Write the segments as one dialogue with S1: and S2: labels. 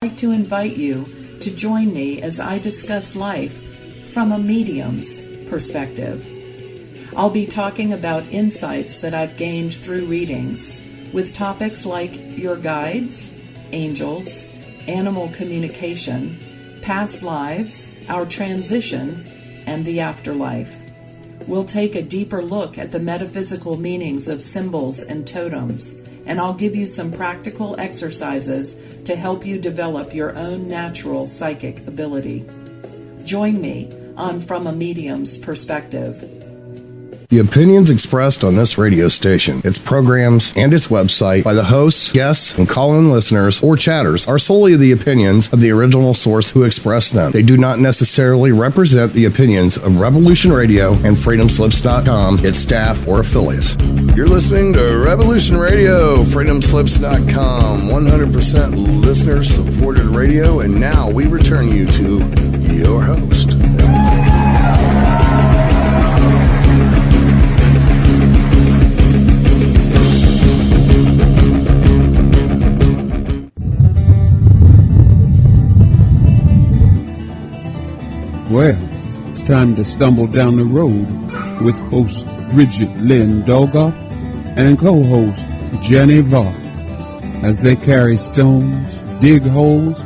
S1: I'd like to invite you to join me as I discuss life from a medium's perspective. I'll be talking about insights that I've gained through readings with topics like your guides, angels, animal communication, past lives, our transition, and the afterlife. We'll take a deeper look at the metaphysical meanings of symbols and totems, and I'll give you some practical exercises to help you develop your own natural psychic ability. Join me on From a Medium's Perspective.
S2: The opinions expressed on this radio station, its programs, and its website by the hosts, guests, and call-in listeners or chatters are solely the opinions of the original source who expressed them. They do not necessarily represent the opinions of Revolution Radio and FreedomSlips.com, its staff, or affiliates. You're listening to Revolution Radio, FreedomSlips.com, 100% listener-supported radio, and now we return you to your host.
S3: Well, it's time to stumble down the road with host Bridgette Lyn Dolgoff and co-host Jenny Vaught as they carry stones, dig holes,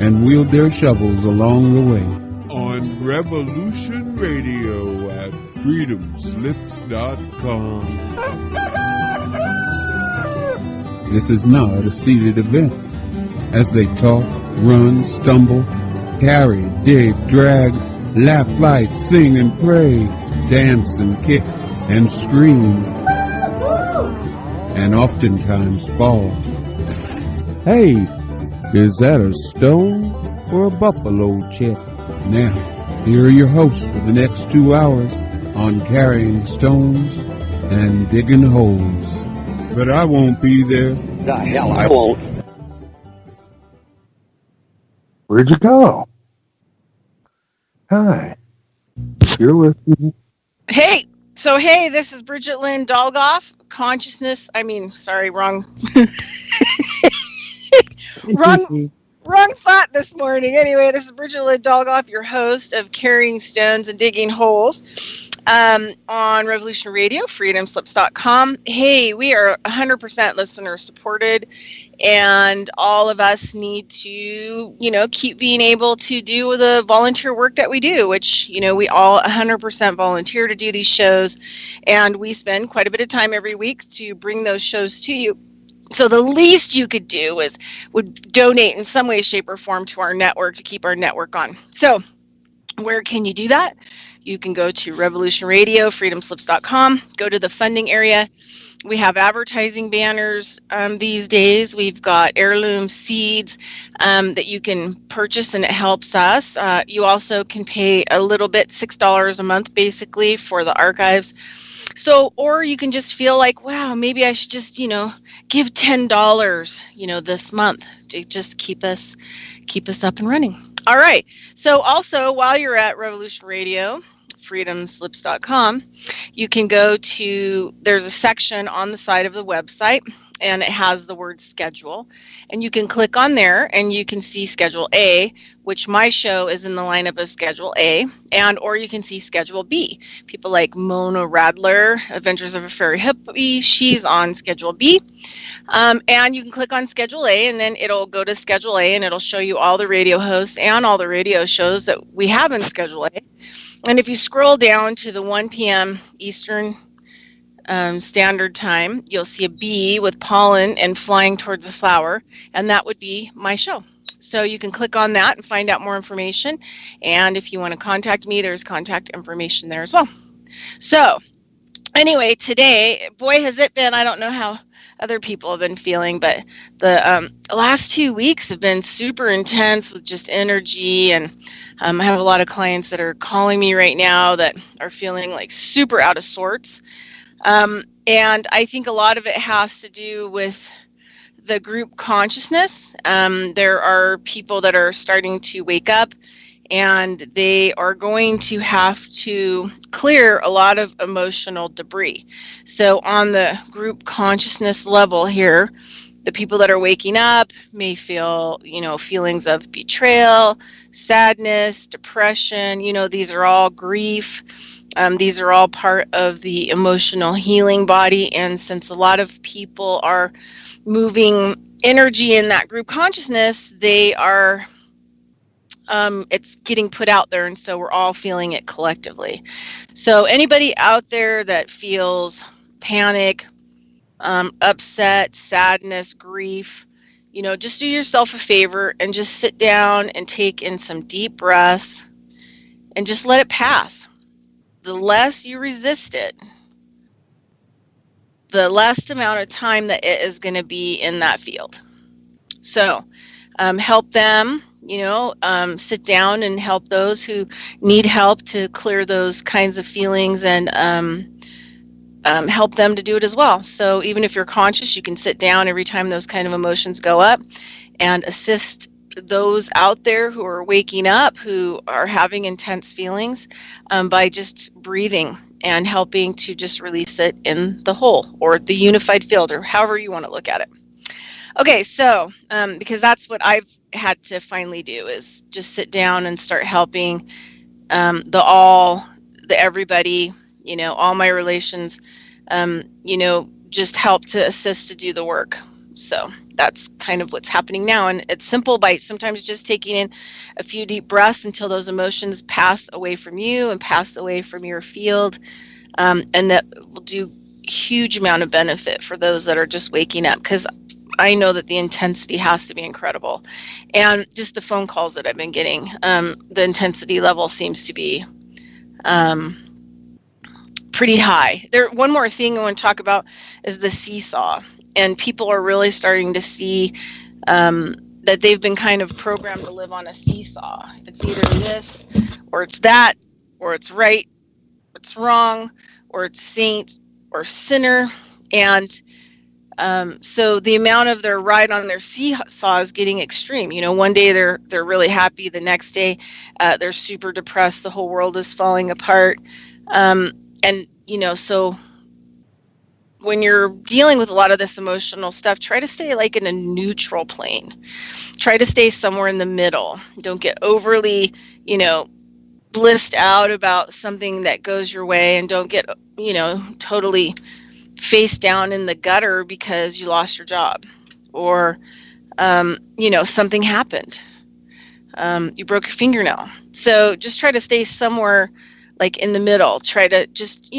S3: and wield their shovels along the way. On Revolution Radio at freedomslips.com. This is not a seated event. As they talk, run, stumble, carry, dig, drag, laugh, fight, sing and pray, dance and kick and scream, and oftentimes fall. Hey, is that a stone or a buffalo chick? Now, here are your hosts for the next 2 hours on carrying stones and digging holes. But I won't be there.
S4: The hell I won't.
S5: Where'd you go? Hi. You're listening.
S6: Hey, this is Bridgette Lyn Dolgoff. Wrong thought this morning. Anyway, this is Bridgette Lyn Dolgoff, your host of Carrying Stones and Digging Holes on Revolution Radio, freedomslips.com. Hey, we are 100% listener supported, and all of us need to, keep being able to do the volunteer work that we do, which, we all 100% volunteer to do these shows, and we spend quite a bit of time every week to bring those shows to you. So the least you could do would donate in some way, shape, or form to our network to keep our network on. So where can you do that? You can go to Revolution Radio, freedomslips.com, go to the funding area. We have advertising banners these days. We've got heirloom seeds that you can purchase, and it helps us. You also can pay a little bit, $6 a month, basically, for the archives. So, or you can just feel like, wow, maybe I should just, give $10, this month to just keep us up and running. All right. So also, while you're at Revolution Radio, freedomslips.com, you can go to, there's a section on the side of the website, and it has the word schedule, and you can click on there and you can see Schedule A, which my show is in the lineup of Schedule A, and or you can see Schedule B. People like Mona Radler, Adventures of a Fairy Hippie, she's on Schedule B. And you can click on Schedule A, and then it'll go to Schedule A, and it'll show you all the radio hosts and all the radio shows that we have in Schedule A. And if you scroll down to the 1 p.m. Eastern Standard Time, you'll see a bee with pollen and flying towards a flower, and that would be my show. So you can click on that and find out more information. And if you want to contact me, there's contact information there as well. So anyway, today, boy, has it been, I don't know how other people have been feeling, but the last 2 weeks have been super intense with just energy, and I have a lot of clients that are calling me right now that are feeling like super out of sorts, and I think a lot of it has to do with the group consciousness. There are people that are starting to wake up, and they are going to have to clear a lot of emotional debris. So on the group consciousness level here, The people that are waking up may feel, feelings of betrayal, sadness, depression. These are all grief. These are all part of the emotional healing body. And since a lot of people are moving energy in that group consciousness, they are, it's getting put out there. And so we're all feeling it collectively. So anybody out there that feels panic, upset, sadness, grief, just do yourself a favor and just sit down and take in some deep breaths and just let it pass. The less you resist it, the less amount of time that it is going to be in that field. So help them, sit down and help those who need help to clear those kinds of feelings, and help them to do it as well. So even if you're conscious, you can sit down every time those kind of emotions go up and assist those out there who are waking up, who are having intense feelings, by just breathing and helping to just release it in the whole or the unified field, or however you want to look at it. Okay, so because that's what I've had to finally do, is just sit down and start helping the everybody, all my relations, just help to assist to do the work. So that's kind of what's happening now. And it's simple by sometimes just taking in a few deep breaths until those emotions pass away from you and pass away from your field. And that will do a huge amount of benefit for those that are just waking up, because I know that the intensity has to be incredible. And just the phone calls that I've been getting, the intensity level seems to be pretty high. One more thing I want to talk about is the seesaw. And people are really starting to see that they've been kind of programmed to live on a seesaw. It's either this, or it's that, or it's right, or it's wrong, or it's saint or sinner. And so the amount of their ride on their seesaw is getting extreme. One day they're really happy. The next day they're super depressed. The whole world is falling apart. So when you're dealing with a lot of this emotional stuff, try to stay like in a neutral plane. Try to stay somewhere in the middle. Don't get overly, blissed out about something that goes your way, and don't get, totally face down in the gutter because you lost your job, or, something happened. You broke your fingernail. So just try to stay somewhere like in the middle. Try to just,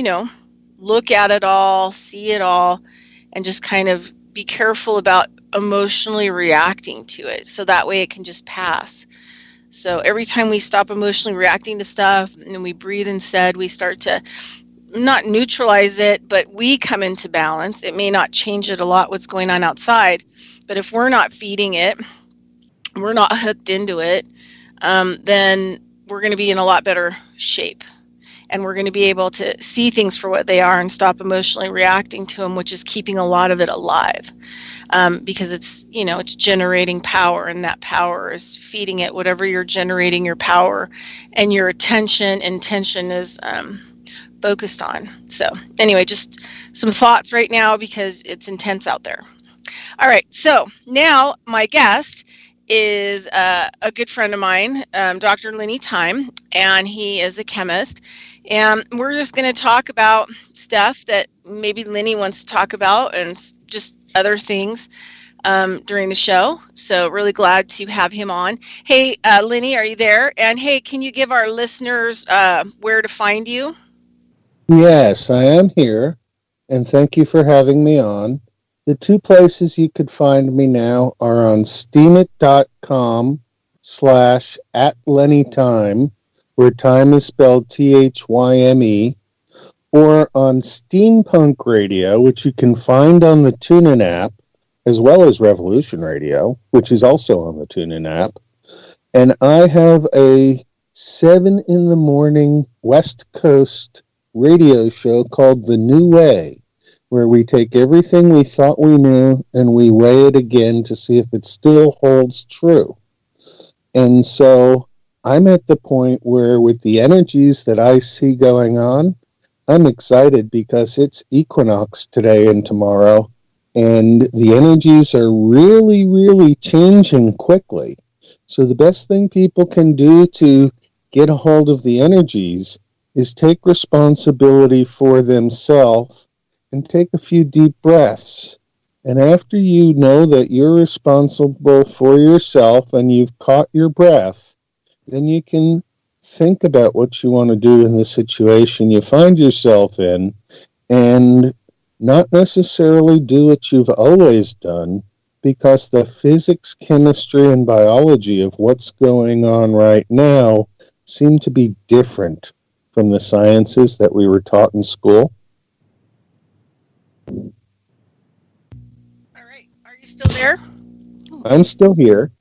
S6: look at it all, see it all, and just kind of be careful about emotionally reacting to it. So that way it can just pass. So every time we stop emotionally reacting to stuff and we breathe instead, we start to not neutralize it, but we come into balance. It may not change it a lot what's going on outside, but if we're not feeding it, we're not hooked into it, then we're going to be in a lot better shape. And we're going to be able to see things for what they are and stop emotionally reacting to them, which is keeping a lot of it alive, because it's, it's generating power, and that power is feeding it. Whatever you're generating your power and your intention is focused on. So anyway, just some thoughts right now because it's intense out there. All right. So now my guest is a good friend of mine, Dr. Lenny Thyme, and he is a chemist. And we're just going to talk about stuff that maybe Lenny wants to talk about, and just other things during the show. So really glad to have him on. Hey, Lenny, are you there? And hey, can you give our listeners where to find you?
S5: Yes, I am here, and thank you for having me on. The two places you could find me now are on steamit.com/@LennyThyme, where time is spelled THYME, or on Steampunk Radio, which you can find on the TuneIn app, as well as Revolution Radio, which is also on the TuneIn app. And I have a 7 a.m. West Coast radio show called The New Way, where we take everything we thought we knew and we weigh it again to see if it still holds true. And so I'm at the point where, with the energies that I see going on, I'm excited because it's equinox today and tomorrow, And the energies are really, really changing quickly. So the best thing people can do to get a hold of the energies is take responsibility for themselves and take a few deep breaths. And after you know that you're responsible for yourself and you've caught your breath, then you can think about what you want to do in the situation you find yourself in, and not necessarily do what you've always done, because the physics, chemistry, and biology of what's going on right now seem to be different from the sciences that we were taught in school.
S6: All right. Are you still there?
S5: I'm still here.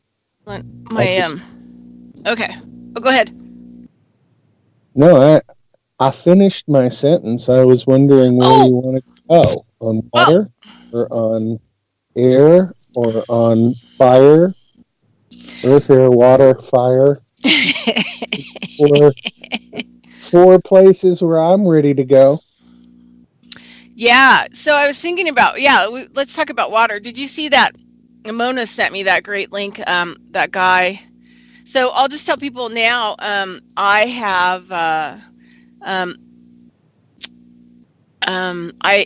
S6: Okay. Oh, go ahead.
S5: No, I finished my sentence. I was wondering where you want to go. On water, or on air, or on fire? Earth, air, water, fire. Or 4 places where I'm ready to go.
S6: Yeah. So I was thinking about, let's talk about water. Did you see that? Mona sent me that great link, that guy. So I'll just tell people now, I have,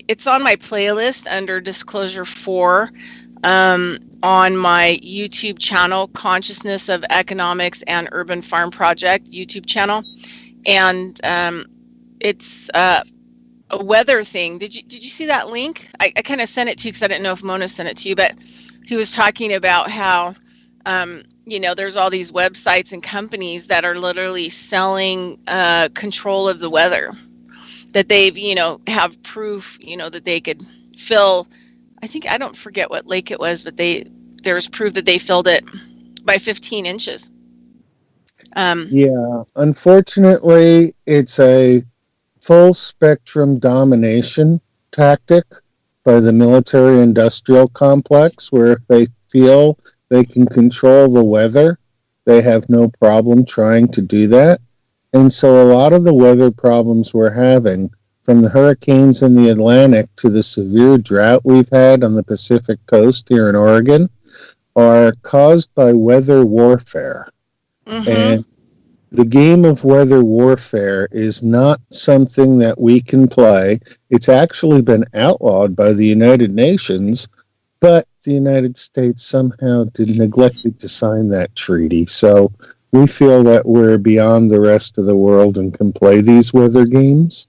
S6: it's on my playlist under Disclosure 4, on my YouTube channel, Consciousness of Economics and Urban Farm Project YouTube channel. And it's a weather thing. Did you see that link? I kind of sent it to you because I didn't know if Mona sent it to you, but he was talking about how, there's all these websites and companies that are literally selling control of the weather, that they've, have proof, that they could fill, I don't forget what lake it was, but there's proof that they filled it by 15 inches.
S5: Yeah, unfortunately, it's a full spectrum domination tactic by the military industrial complex, where if they feel they can control the weather, they have no problem trying to do that. And so a lot of the weather problems we're having, from the hurricanes in the Atlantic to the severe drought we've had on the Pacific coast here in Oregon, are caused by weather warfare. Mm-hmm. And the game of weather warfare is not something that we can play. It's actually been outlawed by the United Nations, but the United States somehow neglected to sign that treaty. So we feel that we're beyond the rest of the world and can play these weather games.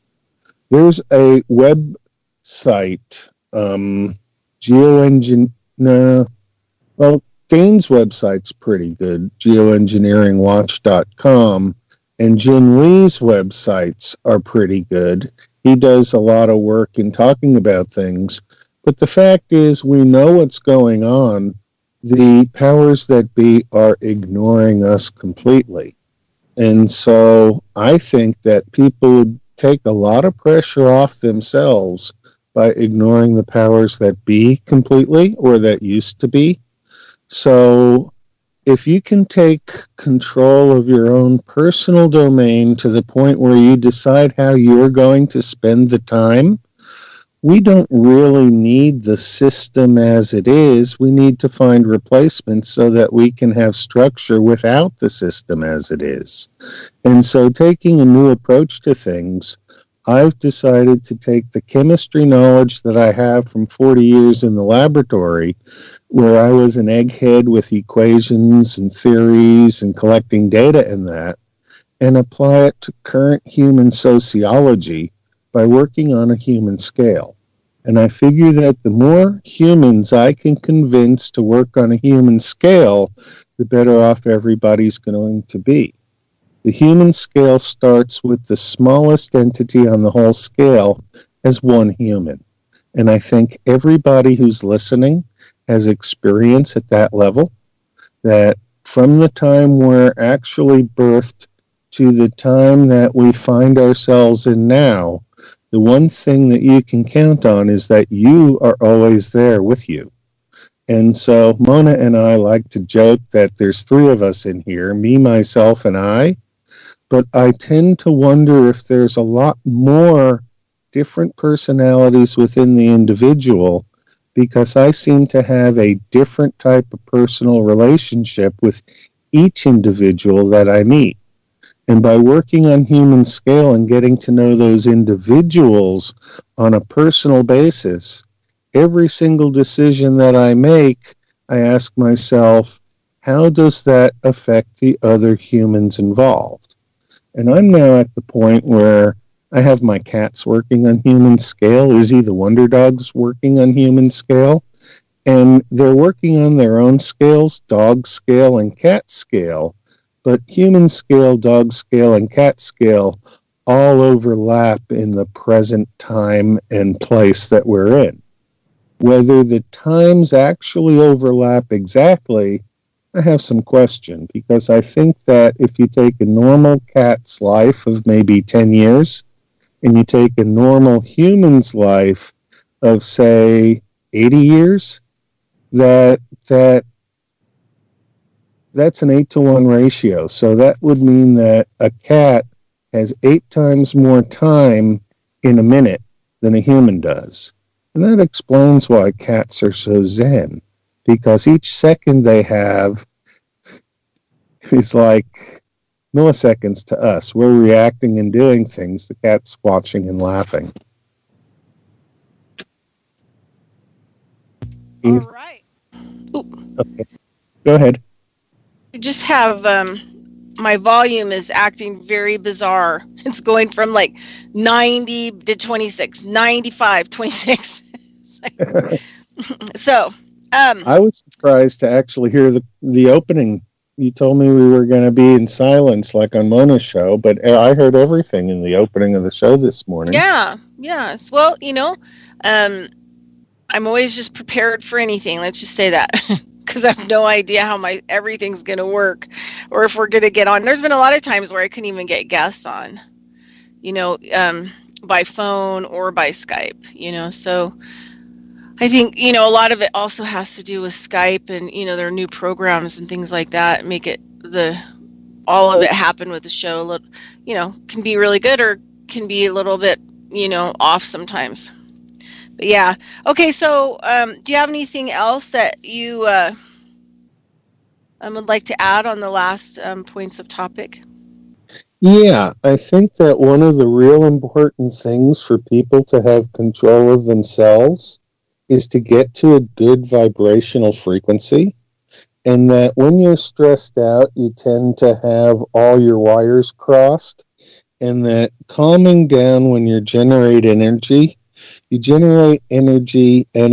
S5: There's a website, Dane's website's pretty good, geoengineeringwatch.com, and Jin Lee's websites are pretty good. He does a lot of work in talking about things, but the fact is we know what's going on. The powers that be are ignoring us completely. And so I think that people would take a lot of pressure off themselves by ignoring the powers that be completely, or that used to be. So if you can take control of your own personal domain to the point where you decide how you're going to spend the time, we don't really need the system as it is. We need to find replacements so that we can have structure without the system as it is. And so taking a new approach to things, I've decided to take the chemistry knowledge that I have from 40 years in the laboratory, where I was an egghead with equations and theories and collecting data in that, and apply it to current human sociology by working on a human scale. And I figure that the more humans I can convince to work on a human scale, the better off everybody's going to be. The human scale starts with the smallest entity on the whole scale as one human. And I think everybody who's listening has experience at that level, that from the time we're actually birthed to the time that we find ourselves in now, the one thing that you can count on is that you are always there with you. And so Mona and I like to joke that there's 3 of us in here, me, myself, and I. But I tend to wonder if there's a lot more different personalities within the individual, because I seem to have a different type of personal relationship with each individual that I meet. And by working on human scale and getting to know those individuals on a personal basis, every single decision that I make, I ask myself, how does that affect the other humans involved? And I'm now at the point where I have my cats working on human scale. Izzy the Wonder Dog's working on human scale. And they're working on their own scales, dog scale and cat scale. But human scale, dog scale, and cat scale all overlap in the present time and place that we're in. Whether the times actually overlap exactly, I have some question, because I think that if you take a normal cat's life of maybe 10 years, and you take a normal human's life of, say, 80 years, that's an 8-to-1 ratio. So that would mean that a cat has 8 times more time in a minute than a human does. And that explains why cats are so zen, because each second they have is like milliseconds to us. We're reacting and doing things. The cat's watching and laughing.
S6: All right.
S5: Okay. Go ahead.
S6: I just have my volume is acting very bizarre. It's going from like 90 to 26, 95, 26. So,
S5: I was surprised to actually hear the opening. You told me we were going to be in silence like on Mona's show, but I heard everything in the opening of the show this morning.
S6: Yeah. Well, I'm always just prepared for anything. Let's just say that. Because I have no idea how everything's going to work, or if we're going to get on. There's been a lot of times where I couldn't even get guests on, by phone or by Skype, so I think, a lot of it also has to do with Skype and, their new programs and things like that make it all of it happen with the show, can be really good or can be a little bit, off sometimes. But yeah. Okay. So, do you have anything else that you would like to add on the last points of topic?
S5: Yeah, I think that one of the real important things for people to have control of themselves is to get to a good vibrational frequency. And that when you're stressed out, you tend to have all your wires crossed. And that calming down when you generate energy, and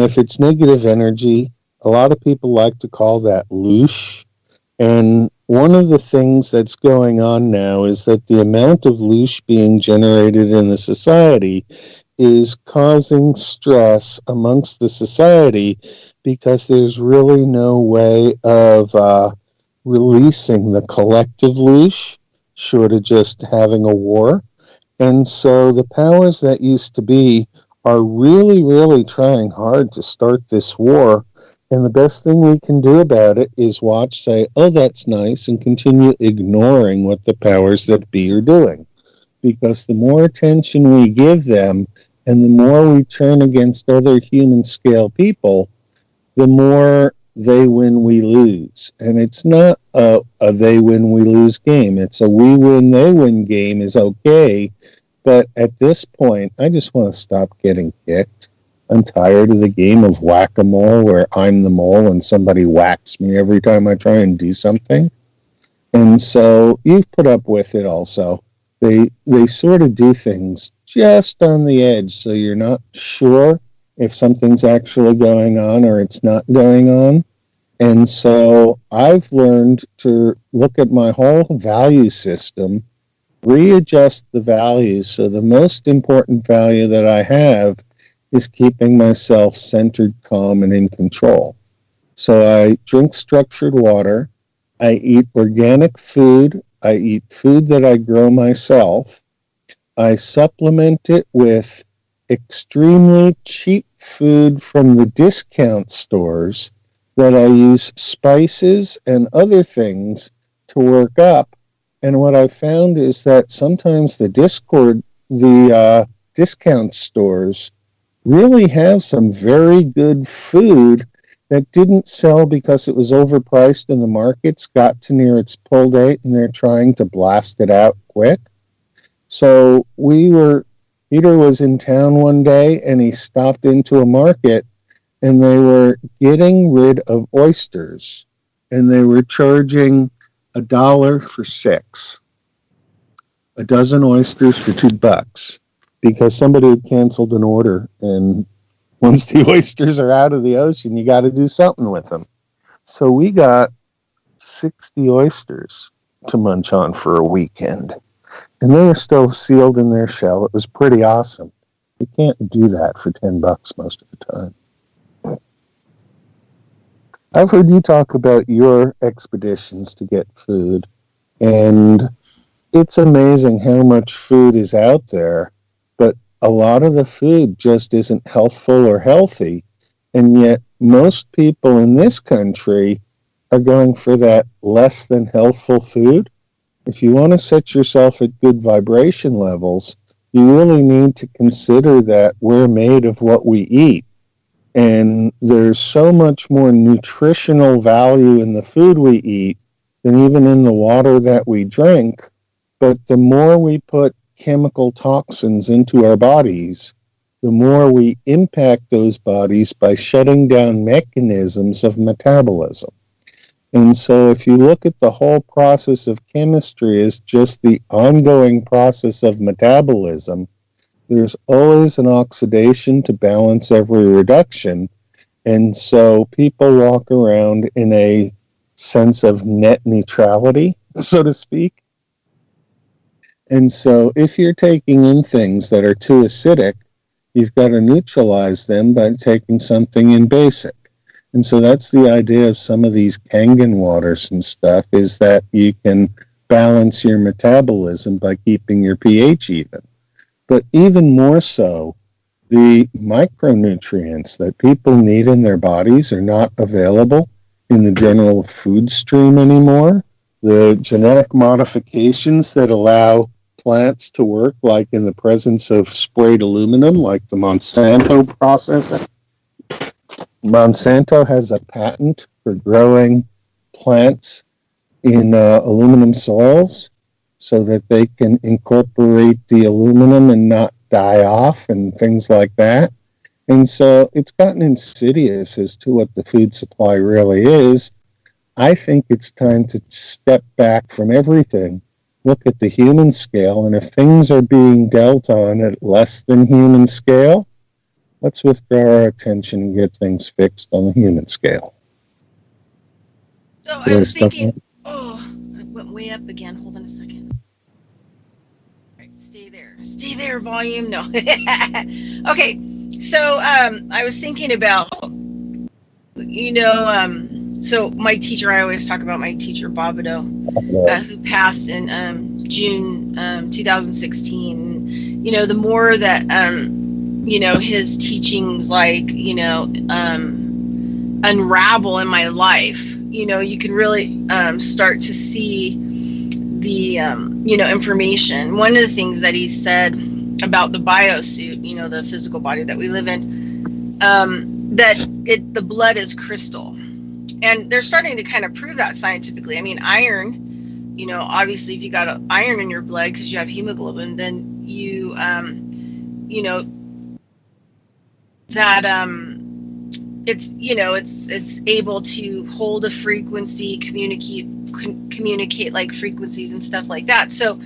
S5: if it's negative energy, a lot of people like to call that loosh. And one of the things that's going on now is that the amount of loosh being generated in the society is causing stress amongst the society because there's really no way of releasing the collective loosh, short of just having a war. And so the powers that used to be are really, really trying hard to start this war. And the best thing we can do about it is watch, say, oh, that's nice, and continue ignoring what the powers that be are doing. Because the more attention we give them and the more we turn against other human scale people, the more they win, we lose. And it's not a they win, we lose game. It's a we win, they win game is okay. But at this point, I just want to stop getting kicked. I'm tired of the game of whack-a-mole where I'm the mole and somebody whacks me every time I try and do something. And so you've put up with it also. They sort of do things just on the edge, so you're not sure if something's actually going on or it's not going on. And so I've learned to look at my whole value system, readjust the values. So the most important value that I have is keeping myself centered, calm, and in control. So I drink structured water. I eat organic food. I eat food that I grow myself. I supplement it with extremely cheap food from the discount stores that I use spices and other things to work up. And what I found is that sometimes the discount stores really have some very good food that didn't sell because it was overpriced in the markets, got to near its pull date, and they're trying to blast it out quick. So Peter was in town one day, and he stopped into a market, and they were getting rid of oysters, and they were charging $1 for 6. A dozen oysters for $2 because somebody had canceled an order, and once the oysters are out of the ocean, you got to do something with them. So we got 60 oysters to munch on for a weekend, and they were still sealed in their shell. It was pretty awesome. You can't do that for $10 most of the time. I've heard you talk about your expeditions to get food, and it's amazing how much food is out there, but a lot of the food just isn't healthful or healthy, and yet most people in this country are going for that less than healthful food. If you want to set yourself at good vibration levels, you really need to consider that we're made of what we eat. And there's so much more nutritional value in the food we eat than even in the water that we drink. But the more we put chemical toxins into our bodies, the more we impact those bodies by shutting down mechanisms of metabolism. And so if you look at the whole process of chemistry as just the ongoing process of metabolism, there's always an oxidation to balance every reduction. And so people walk around in a sense of net neutrality, so to speak. And so if you're taking in things that are too acidic, you've got to neutralize them by taking something in basic. And so that's the idea of some of these Kangen waters and stuff, is that you can balance your metabolism by keeping your pH even. But even more so, the micronutrients that people need in their bodies are not available in the general food stream anymore. The genetic modifications that allow plants to work, like in the presence of sprayed aluminum, like the Monsanto process. Monsanto has a patent for growing plants in aluminum soils so that they can incorporate the aluminum and not die off and things like that. And so it's gotten insidious as to what the food supply really is. I think it's time to step back from everything, look at the human scale, and if things are being dealt on at less than human scale, let's withdraw our attention and get things fixed on the human scale.
S6: So I was thinking, I went way up again. Hold on a second. All right, stay there, volume. No. Okay, so I was thinking about, so my teacher, I always talk about my teacher, Bobido, who passed in June 2016. The more that, his teachings, unravel in my life, you can really start to see the, information. One of the things that he said about the biosuit, the physical body that we live in, that the blood is crystal. And they're starting to kind of prove that scientifically. I mean, iron, obviously if you got iron in your blood because you have hemoglobin, then you, it's able to hold a frequency, communicate like frequencies and stuff like that. So,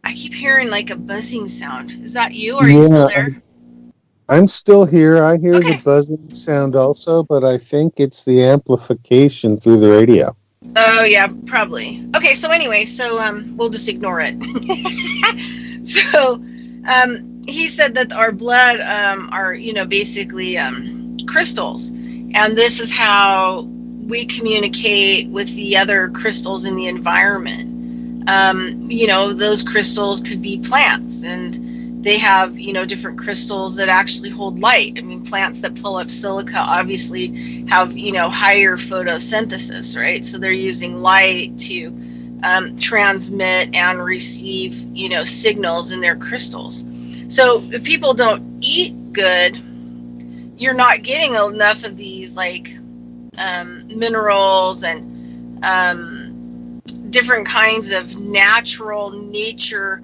S6: I keep hearing like a buzzing sound. Is that you? Or are you still there?
S5: I'm still here. I hear the buzzing sound also, but I think it's the amplification through the radio.
S6: Oh, yeah, probably. Okay, so anyway, we'll just ignore it. So, he said that our blood are, basically crystals. And this is how we communicate with the other crystals in the environment. Those crystals could be plants, and they have, different crystals that actually hold light. I mean, plants that pull up silica obviously have, higher photosynthesis, right? So they're using light to transmit and receive, signals in their crystals. So if people don't eat good, you're not getting enough of these minerals and different kinds of nature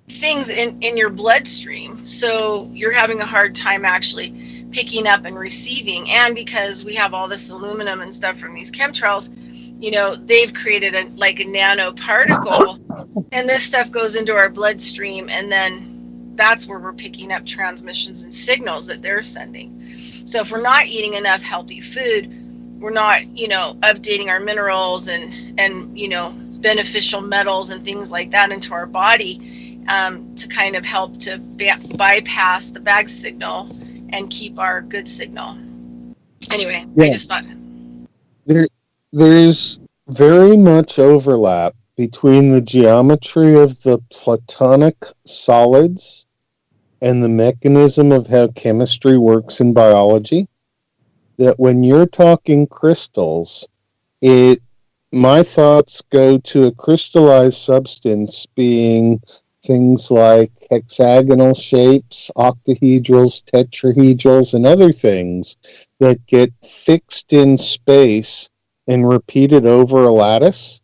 S6: things in your bloodstream. So you're having a hard time actually picking up and receiving. And because we have all this aluminum and stuff from these chemtrails, they've created a nanoparticle, and this stuff goes into our bloodstream, and then that's where we're picking up transmissions and signals that they're sending. So if we're not eating enough healthy food, we're not, updating our minerals and beneficial metals and things like that into our body, to kind of help to bypass the bad signal and keep our good signal. Anyway, yeah. I just thought
S5: there's very much overlap between the geometry of the Platonic solids and the mechanism of how chemistry works in biology. That when you're talking crystals, my thoughts go to a crystallized substance being things like hexagonal shapes, octahedrals, tetrahedrals, and other things that get fixed in space and repeated over a lattice.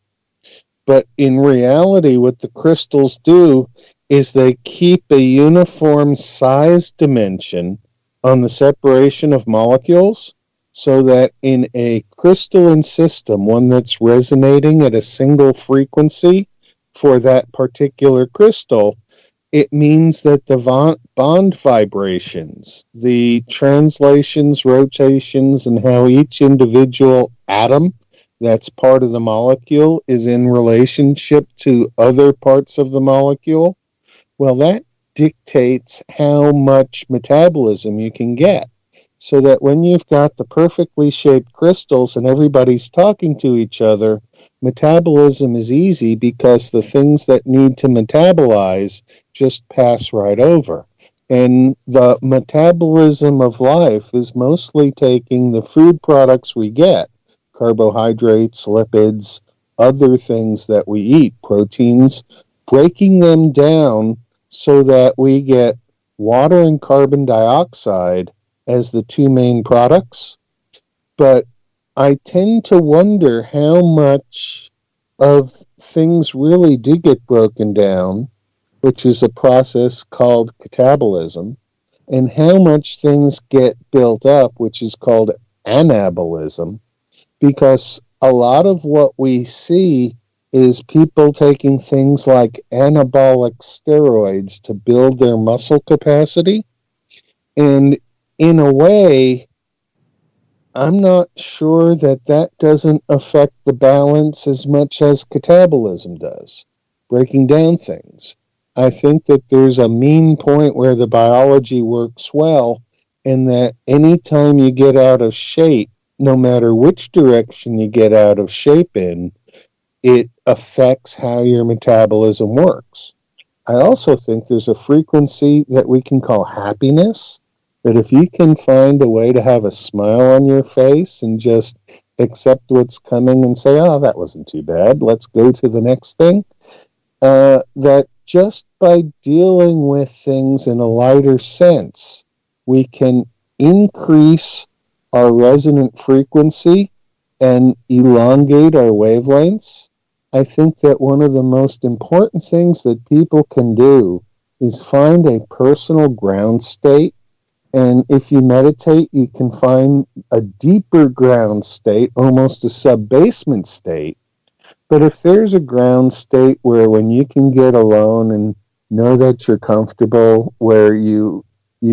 S5: But in reality, what the crystals do is they keep a uniform size dimension on the separation of molecules, so that in a crystalline system, one that's resonating at a single frequency for that particular crystal, it means that the bond vibrations, the translations, rotations, and how each individual atom that's part of the molecule is in relationship to other parts of the molecule, well, that dictates how much metabolism you can get. So that when you've got the perfectly shaped crystals and everybody's talking to each other, metabolism is easy because the things that need to metabolize just pass right over. And the metabolism of life is mostly taking the food products we get, carbohydrates, lipids, other things that we eat, proteins, breaking them down so that we get water and carbon dioxide as the two main products. But I tend to wonder how much of things really do get broken down, which is a process called catabolism, and how much things get built up, which is called anabolism, because a lot of what we see is people taking things like anabolic steroids to build their muscle capacity. And in a way, I'm not sure that doesn't affect the balance as much as catabolism does, breaking down things. I think that there's a mean point where the biology works well, and that anytime you get out of shape, no matter which direction you get out of shape in, it affects how your metabolism works. I also think there's a frequency that we can call happiness, that if you can find a way to have a smile on your face and just accept what's coming and say, oh, that wasn't too bad, let's go to the next thing, that just by dealing with things in a lighter sense, we can increase our resonant frequency and elongate our wavelengths. I think that one of the most important things that people can do is find a personal ground state. And if you meditate, you can find a deeper ground state, almost a sub-basement state. But if there's a ground state where when you can get alone and know that you're comfortable, where you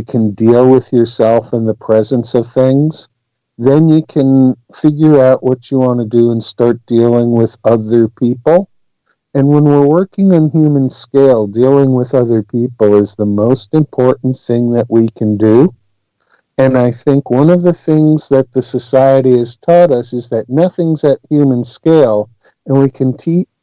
S5: can deal with yourself in the presence of things, then you can figure out what you want to do and start dealing with other people. And when we're working on human scale, dealing with other people is the most important thing that we can do. And I think one of the things that the society has taught us is that nothing's at human scale, and we can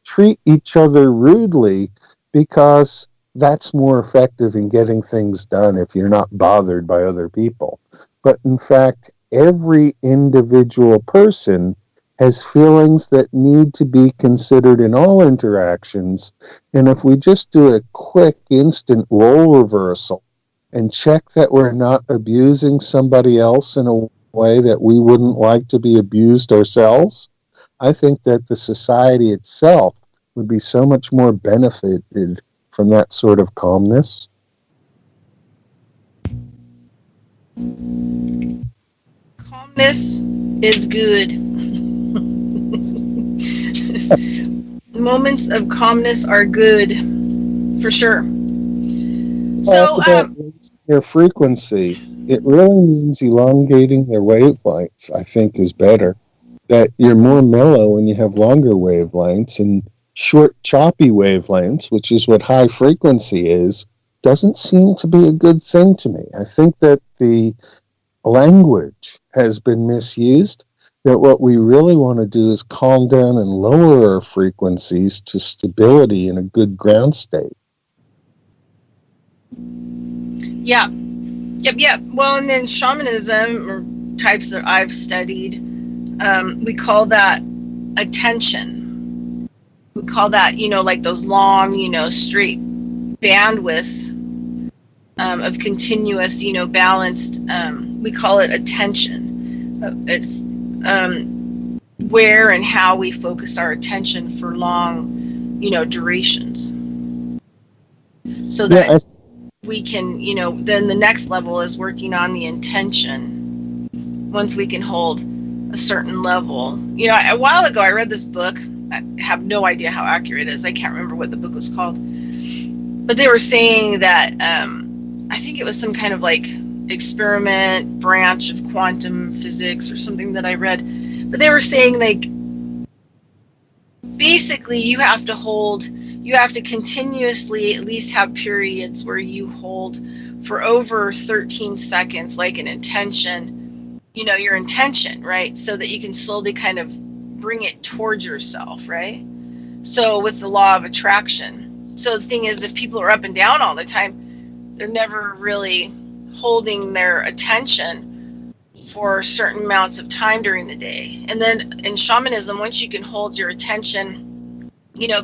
S5: treat each other rudely because that's more effective in getting things done if you're not bothered by other people. But in fact, every individual person has feelings that need to be considered in all interactions. And if we just do a quick, instant role reversal and check that we're not abusing somebody else in a way that we wouldn't like to be abused ourselves, I think that the society itself would be so much more benefited from that sort of calmness.
S6: Calmness is good. Moments of calmness are good, for sure. So,
S5: their frequency, it really means elongating their wavelengths, I think, is better. That you're more mellow when you have longer wavelengths, and short, choppy wavelengths, which is what high frequency is, doesn't seem to be a good thing to me. I think that the language has been misused, that what we really want to do is calm down and lower our frequencies to stability in a good ground state.
S6: Yeah. Yep. Well, and then shamanism, or types that I've studied, we call that attention. We call that, like those long, straight bandwidths of continuous, balanced, we call it attention. It's where and how we focus our attention for long, durations. So that we can, then the next level is working on the intention. Once we can hold a certain level. A while ago I read this book. I have no idea how accurate it is. I can't remember what the book was called. But they were saying that, I think it was some kind of like experiment branch of quantum physics or something that I read. But they were saying, like, basically you have to continuously at least have periods where you hold for over 13 seconds, like an intention, your intention, right? So that you can slowly kind of bring it towards yourself, right? So with the law of attraction. So the thing is, if people are up and down all the time, they're never really holding their attention for certain amounts of time during the day. And then in shamanism, once you can hold your attention,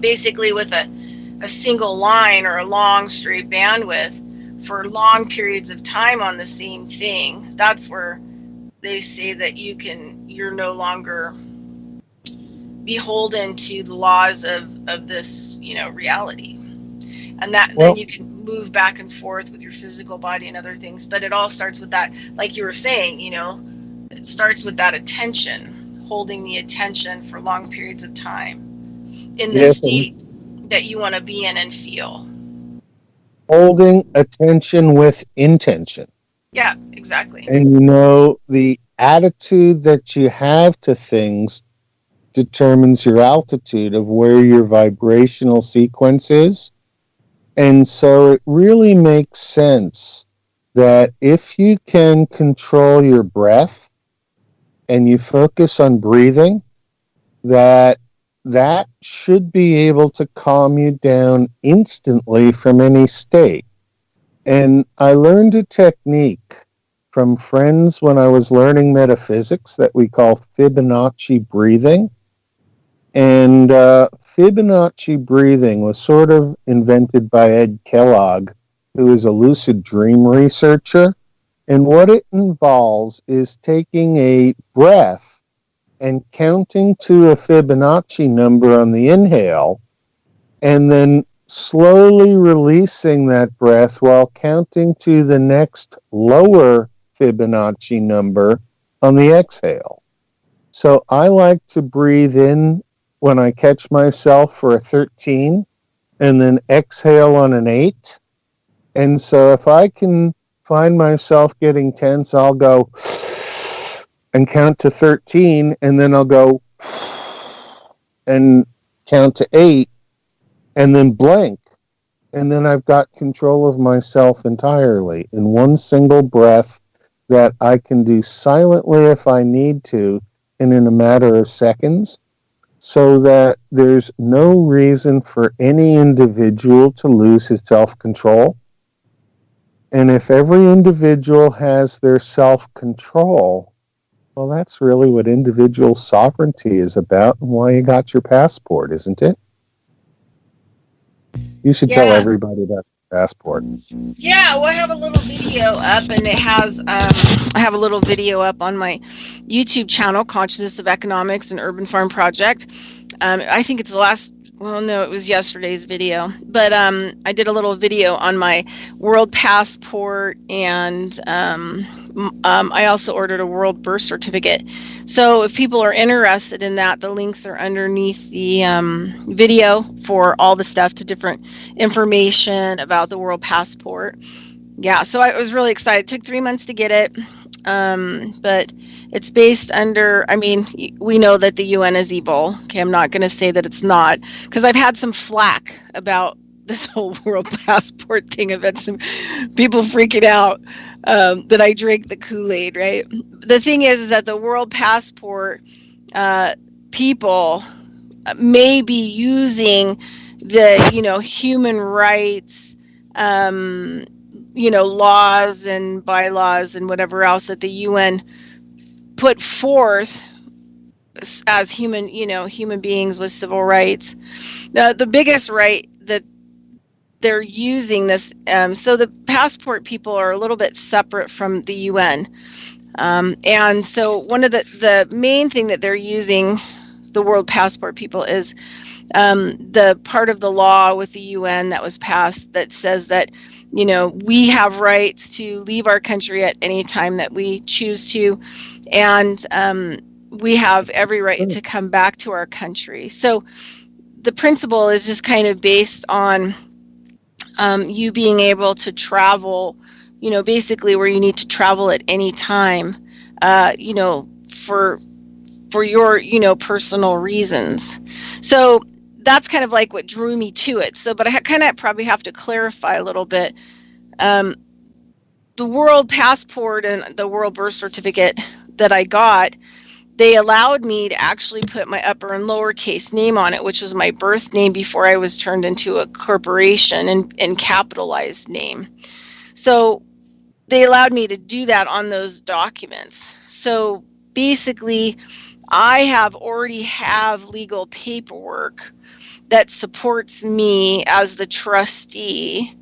S6: basically with a single line or a long straight bandwidth for long periods of time on the same thing, that's where they say that you're no longer beholden to the laws of this, reality. And then you can move back and forth with your physical body and other things. But it all starts with that, like you were saying, it starts with that attention, holding the attention for long periods of time in the state that you want to be in and feel.
S5: Holding attention with intention.
S6: Yeah, exactly.
S5: And the attitude that you have to things determines your altitude of where your vibrational sequence is. And so it really makes sense that if you can control your breath and you focus on breathing, that should be able to calm you down instantly from any state. And I learned a technique from friends when I was learning metaphysics that we call Fibonacci breathing. And Fibonacci breathing was sort of invented by Ed Kellogg, who is a lucid dream researcher. And what it involves is taking a breath and counting to a Fibonacci number on the inhale, and then slowly releasing that breath while counting to the next lower Fibonacci number on the exhale. So I like to breathe in when I catch myself for a 13 and then exhale on an 8. And so if I can find myself getting tense, I'll go and count to 13, and then I'll go and count to 8 and then blank. And then I've got control of myself entirely in one single breath that I can do silently if I need to and in a matter of seconds, so that there's no reason for any individual to lose his self-control. And if every individual has their self-control, Well, that's really what individual sovereignty is about and why you got your passport, isn't it? You should tell everybody about your passport.
S6: Yeah, well, I have a little video up, and it has, I have a little video up on my YouTube channel, Consciousness of Economics and Urban Farm Project. I think it's it was yesterday's video, but I did a little video on my world passport, and I also ordered a world birth certificate. So if people are interested in that, the links are underneath the video for all the stuff to different information about the world passport. Yeah, so I was really excited. It took 3 months to get it, but it's based under, we know that the UN is evil. Okay, I'm not going to say that it's not, because I've had some flack about this whole world passport thing. I've had some people freaking out that I drank the Kool-Aid, right? The thing is that the world passport people may be using the, human rights, laws and bylaws and whatever else that the UN put forth as human beings with civil rights. The biggest right that they're using this, so the passport people are a little bit separate from the UN. And so one of the main thing that they're using the world passport people is the part of the law with the UN that was passed that says that, we have rights to leave our country at any time that we choose to, and we have every right to come back to our country. So the principle is just kind of based on you being able to travel, basically where you need to travel at any time, for your, personal reasons. So that's kind of like what drew me to it. So, but I kind of probably have to clarify a little bit. The world passport and the world birth certificate that I got, they allowed me to actually put my upper and lowercase name on it, which was my birth name before I was turned into a corporation, and capitalized name. So they allowed me to do that on those documents. So basically, I already have legal paperwork that supports me as the trustee.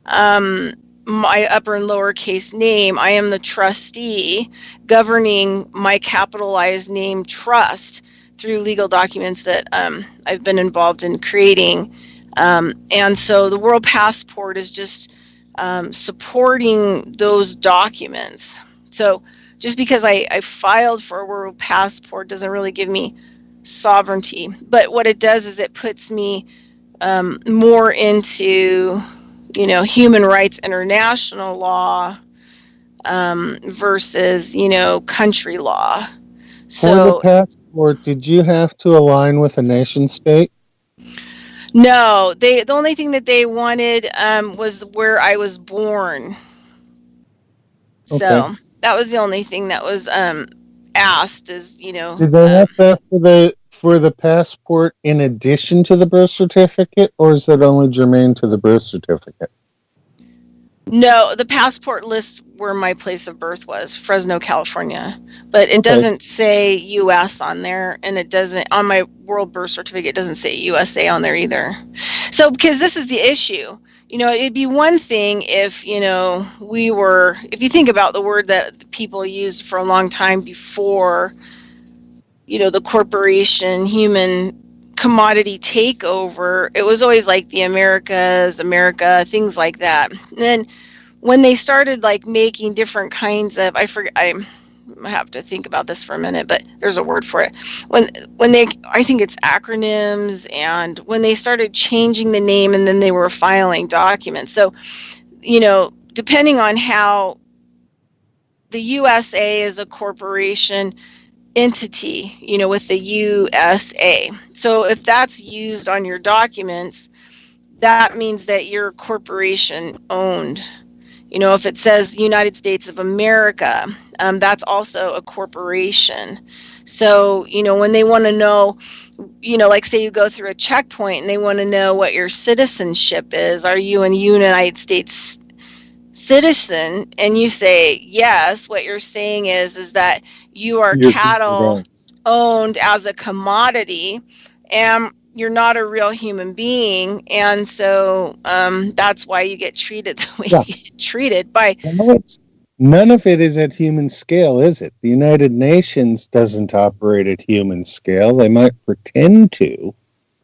S6: My upper and lowercase name, I am the trustee governing my capitalized name trust through legal documents that I've been involved in creating. And so the world passport is just supporting those documents. So just because I filed for a world passport doesn't really give me sovereignty. But what it does is it puts me more into, human rights international law versus, country law. So
S5: for the passport, did you have to align with a nation state?
S6: No, the only thing that they wanted was where I was born. So
S5: Okay.
S6: that was the only thing that was asked is,
S5: Did they have that for the passport in addition to the birth certificate, or is that only germane to the birth certificate?
S6: No, the passport lists where my place of birth was, Fresno, California, but it doesn't say U.S. on there, and it doesn't, on my world birth certificate, it doesn't say USA on there either. So, because this is the issue, it'd be one thing if, if you think about the word that people used for a long time before, the corporation, human commodity takeover, it was always like the Americas, America, things like that. And then when they started like making different kinds of, I have to think about this for a minute, but there's a word for it. When they, I think it's acronyms, and when they started changing the name and then they were filing documents. So, depending on how the USA is a corporation entity, with the USA. So if that's used on your documents, that means that you're corporation owned. If it says United States of America, that's also a corporation. So, when they want to know, like say you go through a checkpoint and they want to know what your citizenship is, are you a United States citizen? And you say yes, what you're saying is that you are cattle owned as a commodity, and you're not a real human being. And so that's why you get treated the way you get treated by.
S5: None of it is at human scale, is it? The United Nations doesn't operate at human scale. They might pretend to.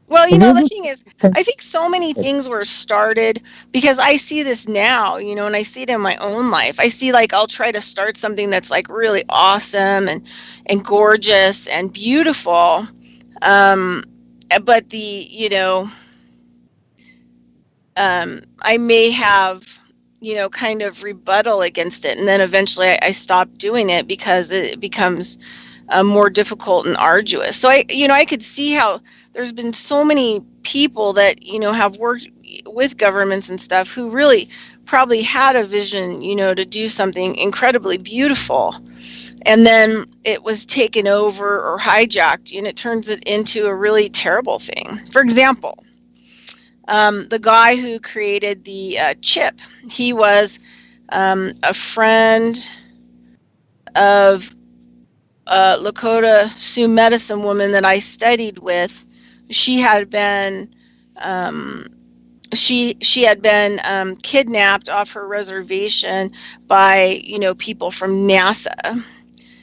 S6: Well, you know, the thing is, I think so many things were started because I see this now, you know, and I see it in my own life. I see, like, I'll try to start something that's like really awesome and gorgeous and beautiful. But you know, I may have, you know, kind of rebuttal against it. And then eventually I stop doing it because it becomes more difficult and arduous. So I could see how there's been so many people that, you know, have worked with governments and stuff who really probably had a vision, you know, to do something incredibly beautiful. And then it was taken over or hijacked, and it turns it into a really terrible thing. For example, the guy who created the chip, he was a friend of Lakota Sioux medicine woman that I studied with. She had been she had been kidnapped off her reservation by, you know, people from NASA,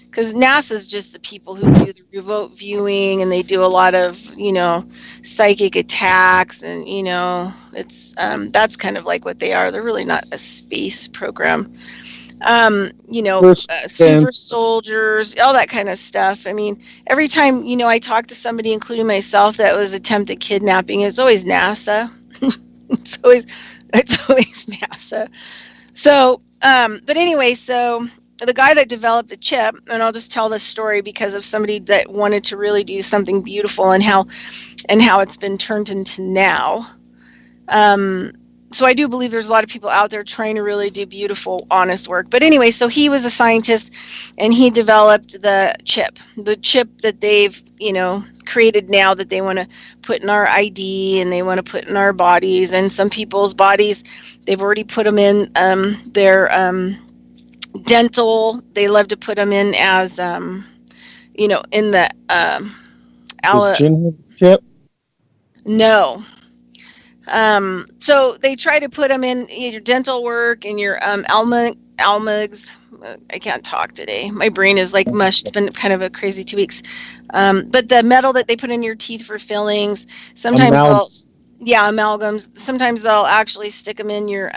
S6: because NASA is just the people who do the remote viewing, and they do a lot of, you know, psychic attacks, and, you know, it's that's kind of like what they are. They're really not a space program. You know, super soldiers, all that kind of stuff. I mean, every time, you know, I talk to somebody, including myself, that was attempted kidnapping, it's always NASA. it's always NASA. So, but anyway, so the guy that developed the chip, and I'll just tell this story because of somebody that wanted to really do something beautiful and how it's been turned into now. So I do believe there's a lot of people out there trying to really do beautiful, honest work. But anyway, so he was a scientist, and he developed the chip that they've, you know, created now, that they want to put in our ID and they want to put in our bodies. And some people's bodies, they've already put them in their dental. They love to put them in as, you know, in the
S5: chip.
S6: No. So they try to put them in your dental work and your almugs. I can't talk today. My brain is like mush. It's been kind of a crazy 2 weeks. But the metal that they put in your teeth for fillings, sometimes amalgams. Sometimes they'll actually stick them in your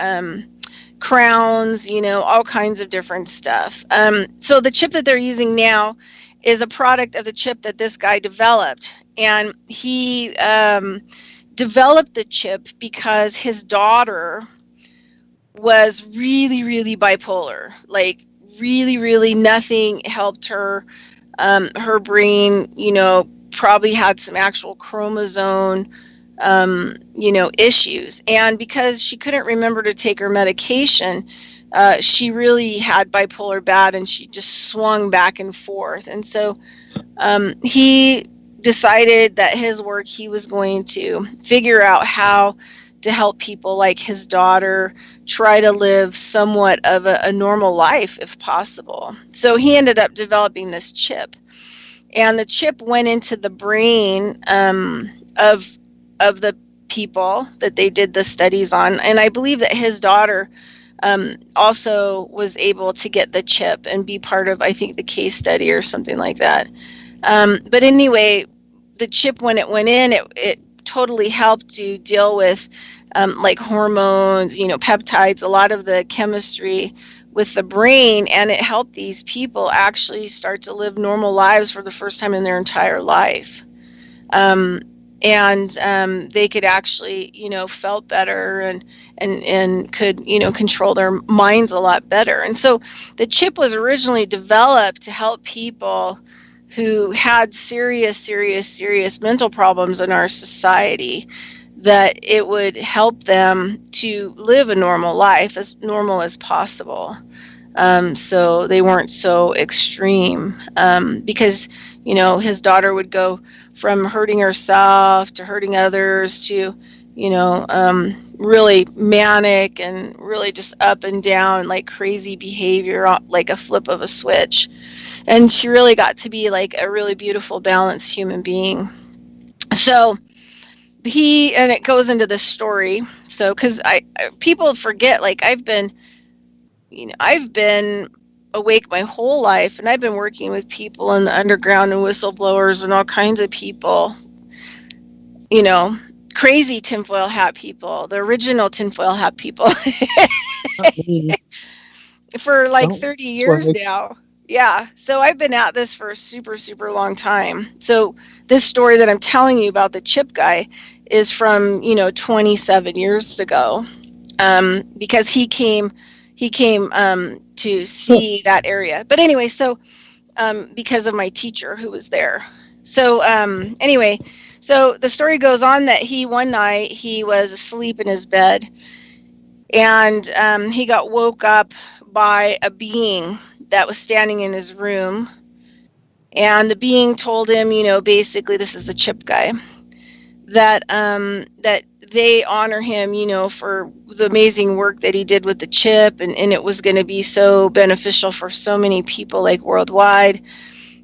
S6: crowns, you know, all kinds of different stuff. So the chip that they're using now is a product of the chip that this guy developed. And he developed the chip because his daughter was really, really bipolar. Like, really, really nothing helped her. Her brain, you know, probably had some actual chromosome, you know, issues. And because she couldn't remember to take her medication, she really had bipolar bad, and she just swung back and forth. And so he decided that his work, he was going to figure out how to help people like his daughter try to live somewhat of a normal life if possible. So he ended up developing this chip, and the chip went into the brain of the people that they did the studies on. And I believe that his daughter also was able to get the chip and be part of, I think, the case study or something like that. But anyway, the chip, when it went in, it totally helped to deal with like hormones, you know, peptides, a lot of the chemistry with the brain, and it helped these people actually start to live normal lives for the first time in their entire life. And they could actually, you know, felt better and could, you know, control their minds a lot better. And so the chip was originally developed to help people who had serious mental problems in our society, that it would help them to live a normal life, as normal as possible. So they weren't so extreme, because, you know, his daughter would go from hurting herself to hurting others to, you know, really manic and really just up and down, like crazy behavior, like a flip of a switch. And she really got to be like a really beautiful, balanced human being. So and it goes into this story. So, because people forget, like I've been awake my whole life, and I've been working with people in the underground and whistleblowers and all kinds of people, crazy tinfoil hat people, the original tinfoil hat people for like 30 years now. Yeah. So I've been at this for a super, super long time. So this story that I'm telling you about the chip guy is from, 27 years ago, because he came to see that area. But anyway, so because of my teacher who was there. So anyway, so the story goes on that one night he was asleep in his bed, and he got woke up by a being that was standing in his room. And the being told him, basically, this is the chip guy, that they honor him, for the amazing work that he did with the chip, and it was going to be so beneficial for so many people, like worldwide,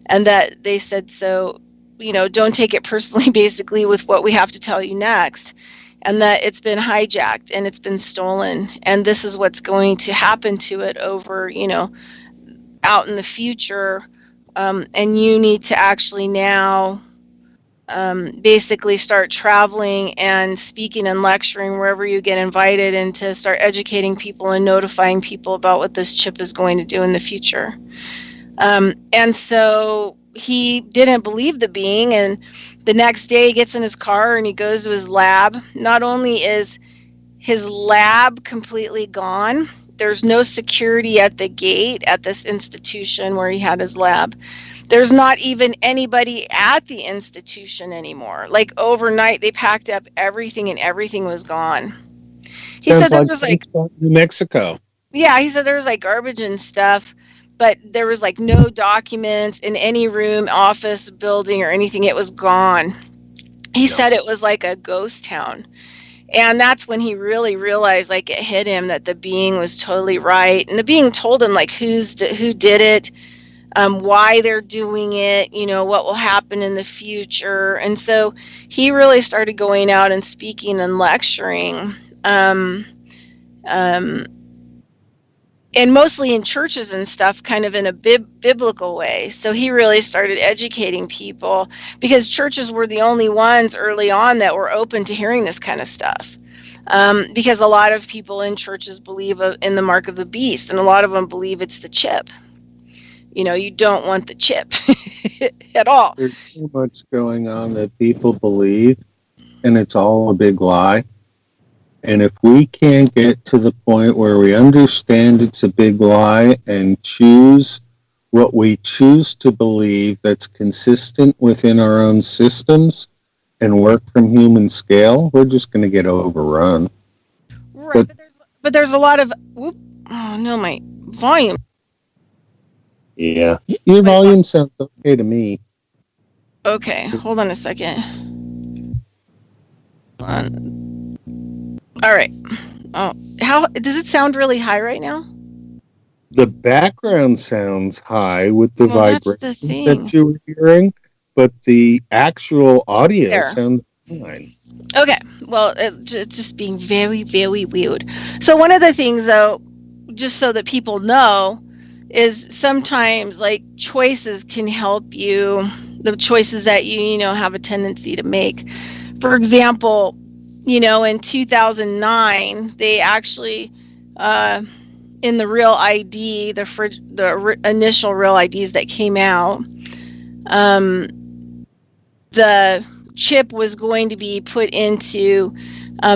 S6: and that they said, so, don't take it personally, basically, with what we have to tell you next, and that it's been hijacked and it's been stolen, and this is what's going to happen to it over, out in the future, and you need to actually now basically start traveling and speaking and lecturing wherever you get invited, and to start educating people and notifying people about what this chip is going to do in the future. And so he didn't believe the being, and the next day he gets in his car and he goes to his lab. Not only is his lab completely gone, there's no security at the gate at this institution where he had his lab. There's not even anybody at the institution anymore. Like overnight, they packed up everything and everything was gone. He said there was like
S5: New Mexico.
S6: Yeah, he said there was like garbage and stuff, but there was like no documents in any room, office, building, or anything. It was gone. He said it was like a ghost town. And that's when he really realized, like, it hit him that the being was totally right. And the being told him, like, who did it, why they're doing it, what will happen in the future. And so he really started going out and speaking and lecturing, and mostly in churches and stuff, kind of in a biblical way. So he really started educating people, because churches were the only ones early on that were open to hearing this kind of stuff. Because a lot of people in churches believe in the mark of the beast, and a lot of them believe it's the chip. You don't want the chip at all.
S5: There's so much going on that people believe, and it's all a big lie. And if we can't get to the point where we understand it's a big lie and choose what we choose to believe that's consistent within our own systems and work from human scale, we're just going to get overrun.
S6: Right, but there's a lot of... Oh, no, my volume.
S5: Yeah, your volume sounds okay to me.
S6: Okay, hold on a second. All right. Oh, how does it sound really high right now?
S5: The background sounds high with the vibration that you were hearing, but the actual audio sounds fine.
S6: Okay. Well, it's just being very, very weird. So one of the things, though, just so that people know, is sometimes like choices can help you, the choices that you have a tendency to make. For example, in 2009, they actually, in the Real ID, the initial Real IDs that came out, the chip was going to be put into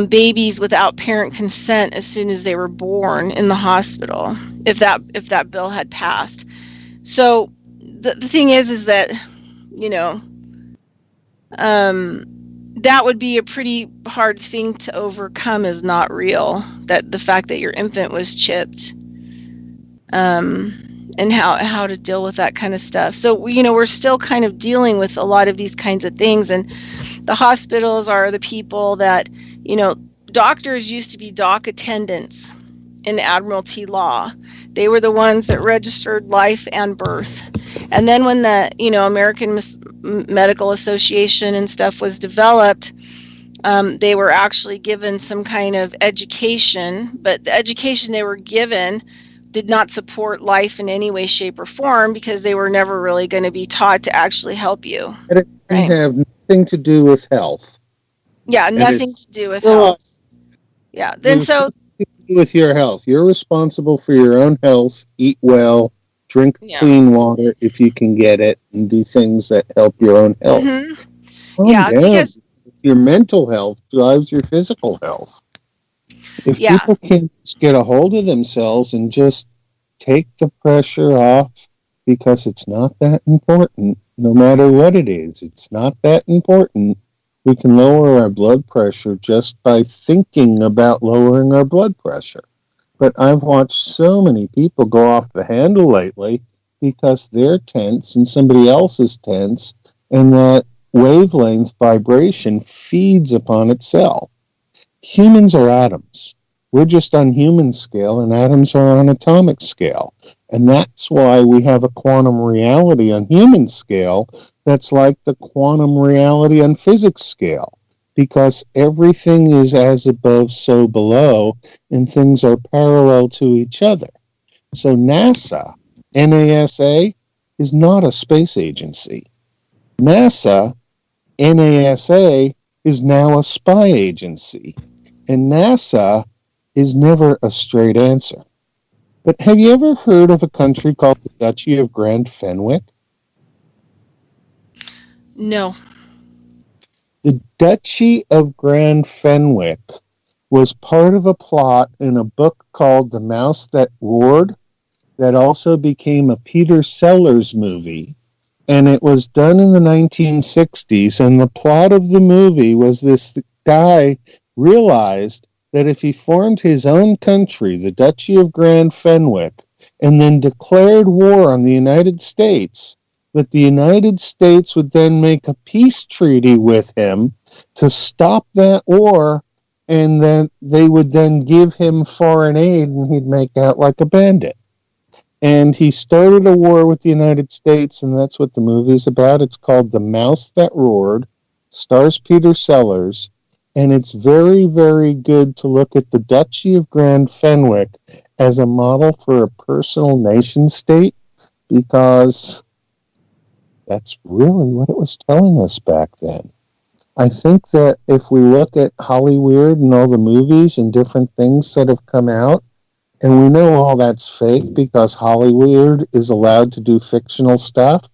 S6: babies without parent consent as soon as they were born in the hospital, if that bill had passed. So the thing is that, that would be a pretty hard thing to overcome as not real, that the fact that your infant was chipped, and how to deal with that kind of stuff. So, we're still kind of dealing with a lot of these kinds of things, and the hospitals are the people that, doctors used to be doc attendants, in admiralty law. They were the ones that registered life and birth. And then when the, American Medical Association and stuff was developed, they were actually given some kind of education, but the education they were given did not support life in any way, shape, or form, because they were never really going to be taught to actually help you.
S5: It didn't have nothing to do with health.
S6: Yeah, nothing to do with health. Yeah, then so...
S5: with your health. You're responsible for your own health. Eat well, drink clean water if you can get it, and do things that help your own health.
S6: Mm-hmm. Because
S5: your mental health drives your physical health. If people can't just get a hold of themselves and just take the pressure off, because it's not that important, no matter what it is, it's not that important. We can lower our blood pressure just by thinking about lowering our blood pressure. But I've watched so many people go off the handle lately because they're tense and somebody else is tense, and that wavelength vibration feeds upon itself. Humans are atoms. We're just on human scale, and atoms are on atomic scale. And that's why we have a quantum reality on human scale that's like the quantum reality on physics scale, because everything is as above, so below, and things are parallel to each other. So NASA, NASA, is not a space agency. NASA, is now a spy agency. And NASA is never a straight answer. But have you ever heard of a country called the Duchy of Grand Fenwick?
S6: No.
S5: The Duchy of Grand Fenwick was part of a plot in a book called The Mouse That Roared, that also became a Peter Sellers movie. And it was done in the 1960s, and the plot of the movie was this guy realized that if he formed his own country, the Duchy of Grand Fenwick, and then declared war on the United States, that the United States would then make a peace treaty with him to stop that war, and then they would then give him foreign aid, and he'd make out like a bandit. And he started a war with the United States, and that's what the movie's about. It's called The Mouse That Roared, stars Peter Sellers, and it's very, very good to look at the Duchy of Grand Fenwick as a model for a personal nation state, because that's really what it was telling us back then. I think that if we look at Hollywood and all the movies and different things that have come out, and we know all that's fake because Hollywood is allowed to do fictional stuff,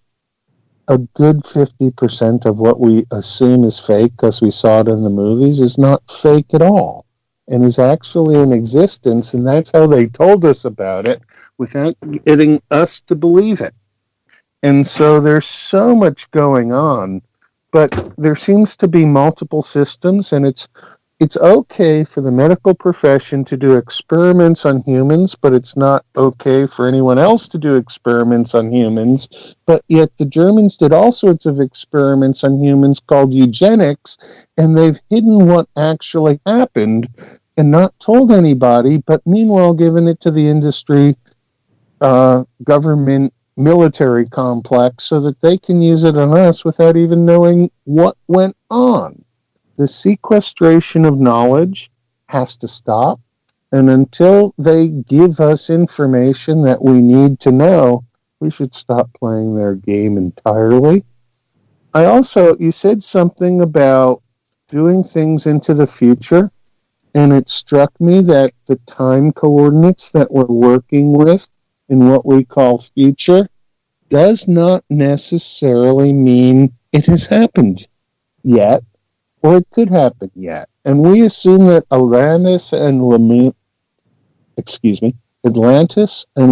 S5: a good 50% of what we assume is fake because we saw it in the movies is not fake at all and is actually in existence, and that's how they told us about it without getting us to believe it. And so there's so much going on, but there seems to be multiple systems, and it's okay for the medical profession to do experiments on humans, but it's not okay for anyone else to do experiments on humans. But yet the Germans did all sorts of experiments on humans called eugenics, and they've hidden what actually happened and not told anybody, but meanwhile given it to the industry, government, military complex so that they can use it on us without even knowing what went on. The sequestration of knowledge has to stop, and until they give us information that we need to know, we should stop playing their game entirely. You said something about doing things into the future, and it struck me that the time coordinates that we're working with in what we call future does not necessarily mean it has happened yet, or it could happen yet. And we assume that Atlantis and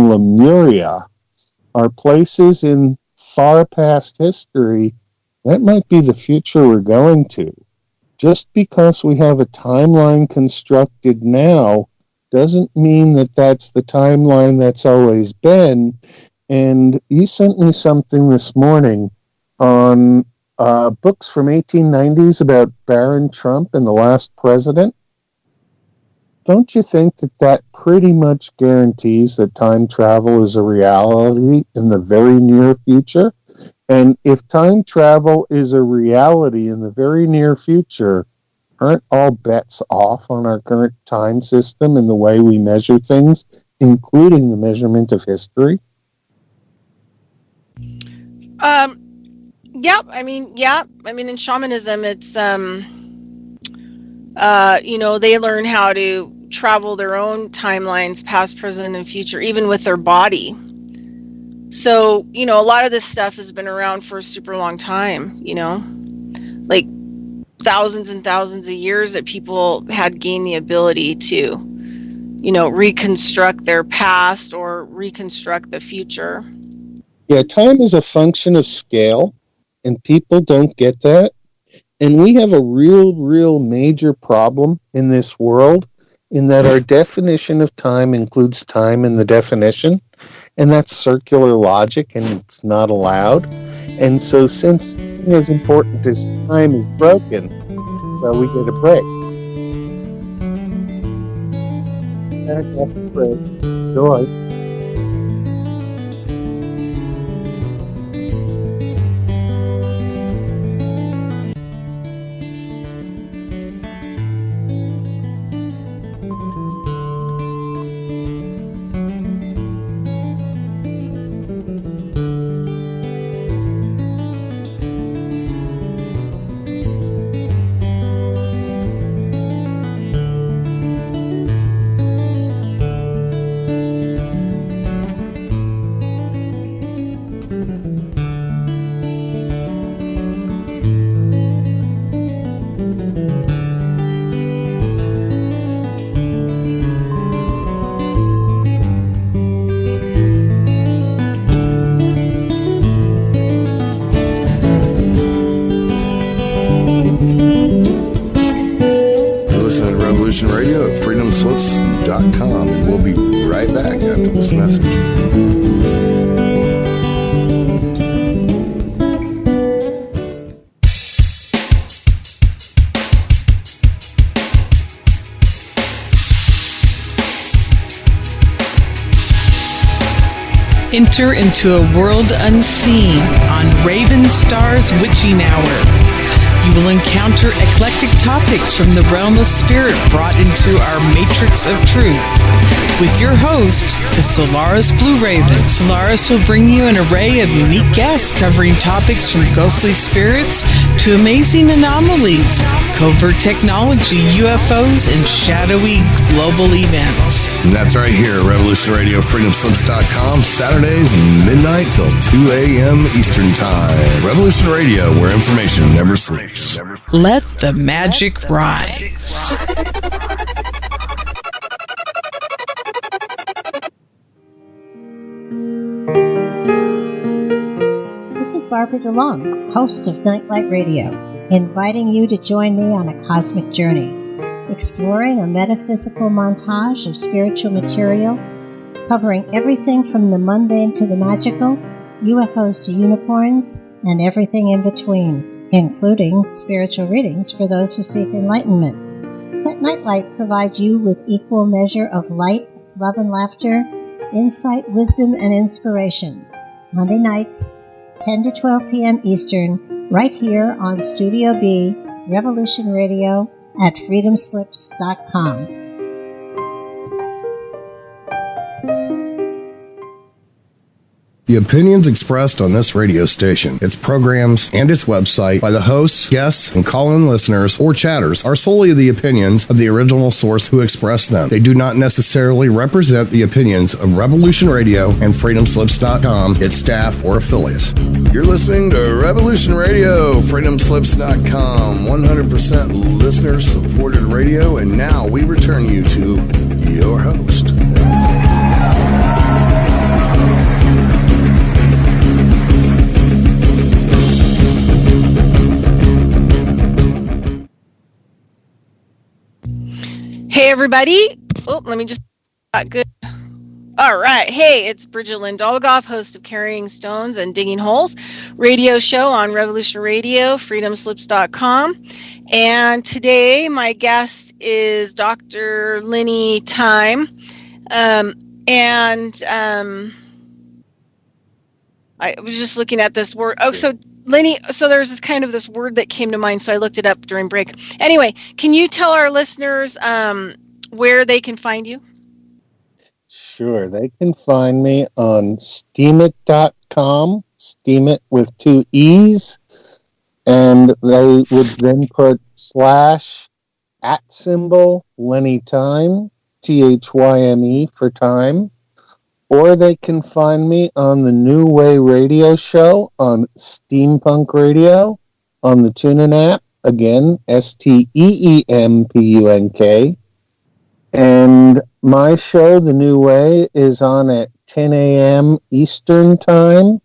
S5: Lemuria are places in far past history. That might be the future we're going to. Just because we have a timeline constructed now doesn't mean that that's the timeline that's always been. And you sent me something this morning on books from 1890s about Baron Trump and the last president. don't you think that pretty much guarantees that time travel is a reality in the very near future? And if time travel is a reality in the very near future, aren't all bets off on our current time system and the way we measure things, including the measurement of history?
S6: Yeah. I mean, in shamanism, it's, they learn how to travel their own timelines, past, present, and future, even with their body. So, a lot of this stuff has been around for a super long time, like thousands and thousands of years that people had gained the ability to, reconstruct their past or reconstruct the future.
S5: Yeah, time is a function of scale, and people don't get that. And we have a real major problem in this world in that our definition of time includes time in the definition, and that's circular logic, and it's not allowed. And so since something as important as time is broken, well, we get a break. Enjoy.
S2: Radio at freedomslips.com, and we'll be right back after this message.
S4: Enter into a world unseen on Raven Star's Witching Hour. You will encounter eclectic topics from the realm of spirit brought into our matrix of truth. With your host, the Solaris Blue Raven. Solaris will bring you an array of unique guests covering topics from ghostly spirits to amazing anomalies, covert technology, UFOs, and shadowy global events.
S2: And that's right here at Revolution Radio, freedomslips.com, Saturdays midnight till 2 a.m. Eastern Time. Revolution Radio, where information never sleeps.
S4: Let the magic rise.
S7: This is Barbara DeLong, host of Nightlight Radio, inviting you to join me on a cosmic journey, exploring a metaphysical montage of spiritual material, covering everything from the mundane to the magical, UFOs to unicorns, and everything in between, including spiritual readings for those who seek enlightenment. Let Nightlight provide you with equal measure of light, love and laughter, insight, wisdom, and inspiration. Monday nights, 10 to 12 p.m. Eastern, right here on Studio B, Revolution Radio at freedomslips.com.
S2: The opinions expressed on this radio station, its programs, and its website by the hosts, guests, and call-in listeners or chatters are solely the opinions of the original source who expressed them. They do not necessarily represent the opinions of Revolution Radio and freedomslips.com, its staff, or affiliates. You're listening to Revolution Radio, freedomslips.com, 100% listener-supported radio, and now we return you to your host.
S6: Hey, everybody. Oh, let me just got good All right. Hey, it's Bridgette Lyn Dolgoff, host of Carrying Stones and Digging Holes radio show on Revolution Radio, freedomslips.com. And today my guest is Dr. Lenny Thyme. I was just looking at this word. Oh, so Lenny, so there's this kind of this word that came to mind, so I looked it up during break. Anyway, can you tell our listeners where they can find you?
S5: Sure, they can find me on steamit.com, steamit with 2 E's, and they would then put / Lenny Thyme, THYME for time, or they can find me on the New Way radio show on Steampunk Radio on the TuneIn app, again, STEEMPUNK. And my show, The New Way, is on at 10 a.m. Eastern Time,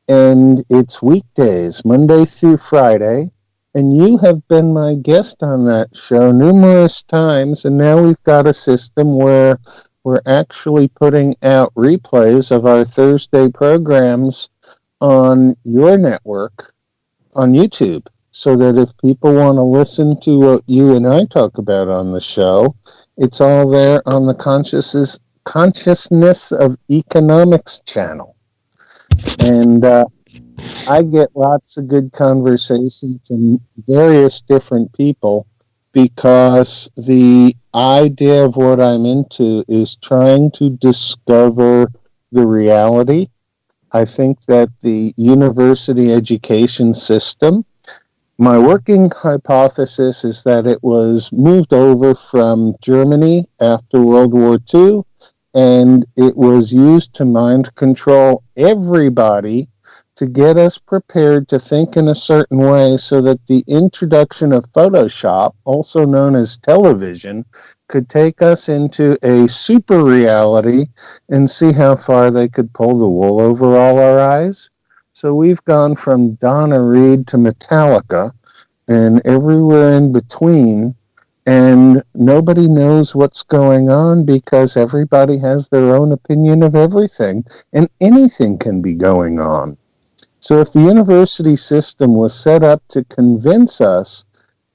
S5: and it's weekdays, Monday through Friday. And you have been my guest on that show numerous times, and now we've got a system where we're actually putting out replays of our Thursday programs on your network on YouTube, so that if people want to listen to what you and I talk about on the show, it's all there on the Consciousness of Economics channel. And I get lots of good conversations from various different people, because the idea of what I'm into is trying to discover the reality. I think that the university education system, my working hypothesis is that it was moved over from Germany after World War II, and it was used to mind control everybody to get us prepared to think in a certain way, so that the introduction of Photoshop, also known as television, could take us into a super reality and see how far they could pull the wool over all our eyes. So we've gone from Donna Reed to Metallica and everywhere in between, and nobody knows what's going on because everybody has their own opinion of everything, and anything can be going on. So if the university system was set up to convince us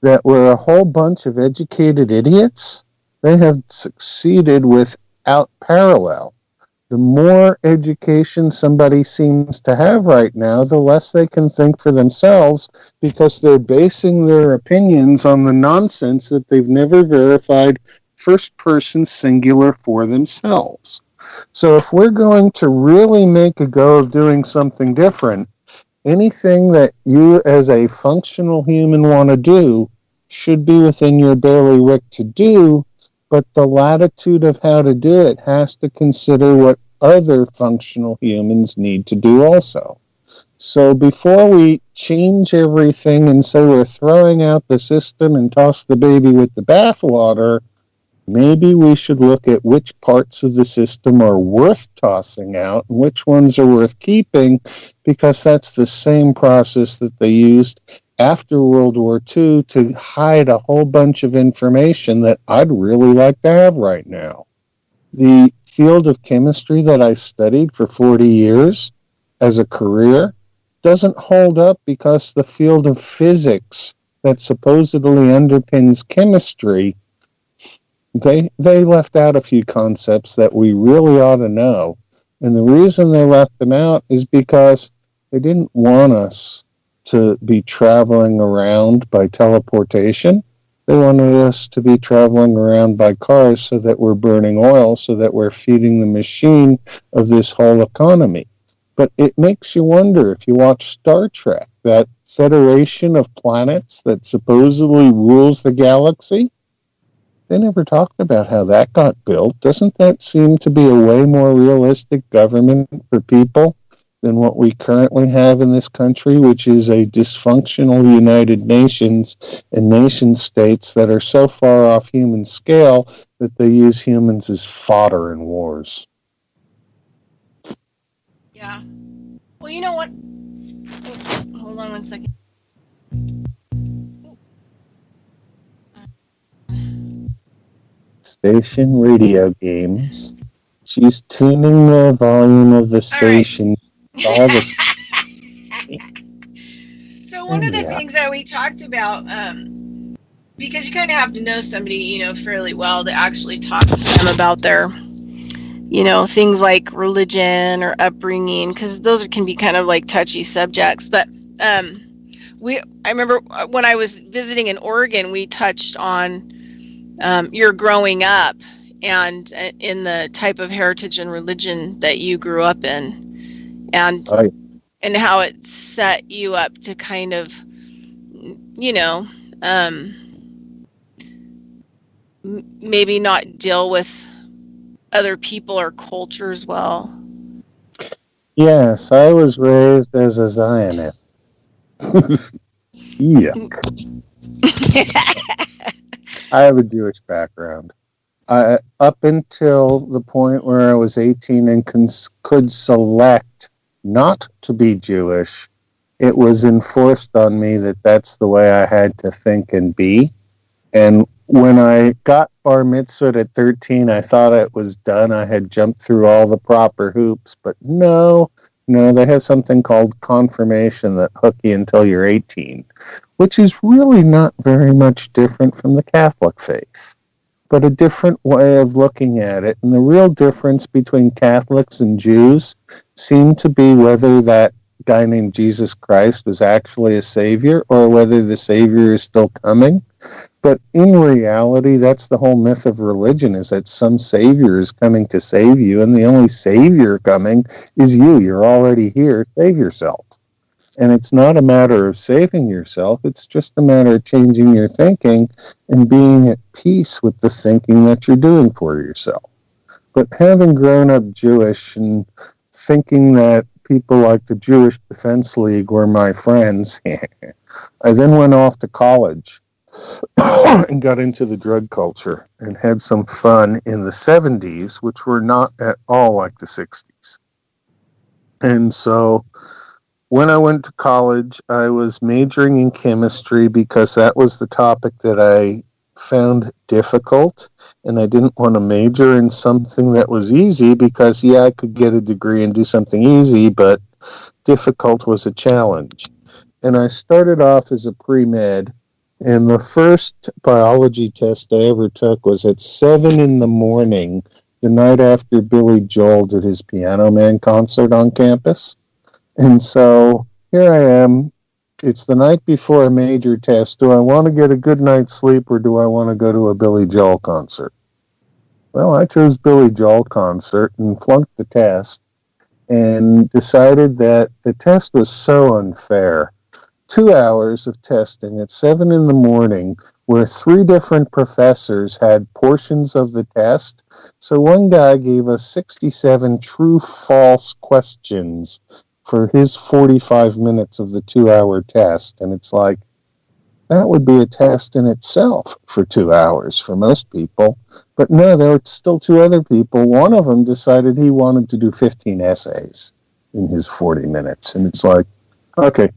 S5: that we're a whole bunch of educated idiots, they have succeeded without parallel. The more education somebody seems to have right now, the less they can think for themselves, because they're basing their opinions on the nonsense that they've never verified first person singular for themselves. So if we're going to really make a go of doing something different, anything that you as a functional human want to do should be within your bailiwick to do, but the latitude of how to do it has to consider what other functional humans need to do also. So before we change everything and say we're throwing out the system and toss the baby with the bathwater, maybe we should look at which parts of the system are worth tossing out and which ones are worth keeping, because that's the same process that they used after World War II to hide a whole bunch of information that I'd really like to have right now. The field of chemistry that I studied for 40 years as a career doesn't hold up, because the field of physics that supposedly underpins chemistry, they left out a few concepts that we really ought to know. And the reason they left them out is because they didn't want us to be traveling around by teleportation. They wanted us to be traveling around by cars, so that we're burning oil, so that we're feeding the machine of this whole economy. But it makes you wonder, if you watch Star Trek, that federation of planets that supposedly rules the galaxy, they never talked about how that got built. Doesn't that seem to be a way more realistic government for people than what we currently have in this country, which is a dysfunctional United Nations and nation states that are so far off human scale that they use humans as fodder in wars?
S6: Yeah. Well, you know what? Oh, hold on one second.
S5: Station radio games. She's tuning the volume of the station. All the
S6: So one of the things that we talked about, because you kind of have to know somebody, fairly well to actually talk to them about their, things like religion or upbringing, because those can be kind of like touchy subjects. But I remember when I was visiting in Oregon, we touched on your growing up and in the type of heritage and religion that you grew up in, and how it set you up to kind of, maybe not deal with other people or cultures well.
S5: Yes, I was raised as a Zionist. Yuck. I have a Jewish background. Up until the point where I was 18 and could select not to be Jewish, it was enforced on me that that's the way I had to think and be. And when I got bar mitzvah at 13, I thought it was done. I had jumped through all the proper hoops, but no, they have something called confirmation that hook you until you're 18, which is really not very much different from the Catholic faith, but a different way of looking at it. And the real difference between Catholics and Jews seemed to be whether that guy named Jesus Christ was actually a savior or whether the savior is still coming. But in reality, that's the whole myth of religion, is that some savior is coming to save you, and the only savior coming is you. You're already here. Save yourself. And it's not a matter of saving yourself. It's just a matter of changing your thinking and being at peace with the thinking that you're doing for yourself. But having grown up Jewish and thinking that people like the Jewish Defense League were my friends, I then went off to college and got into the drug culture and had some fun in the 70s, which were not at all like the 60s. And so when I went to college, I was majoring in chemistry because that was the topic that I found difficult, and I didn't want to major in something that was easy because, I could get a degree and do something easy, but difficult was a challenge. And I started off as a pre-med, and the first biology test I ever took was at 7 in the morning, the night after Billy Joel did his Piano Man concert on campus. And so here I am. It's the night before a major test. Do I want to get a good night's sleep or do I want to go to a Billy Joel concert? Well, I chose Billy Joel concert and flunked the test and decided that the test was so unfair. 2 hours of testing at 7 in the morning where 3 different professors had portions of the test. So one guy gave us 67 true-false questions for his 45 minutes of the 2-hour test. And it's like, that would be a test in itself for 2 hours for most people. But no, there were still 2 other people. One of them decided he wanted to do 15 essays in his 40 minutes. And it's like, okay,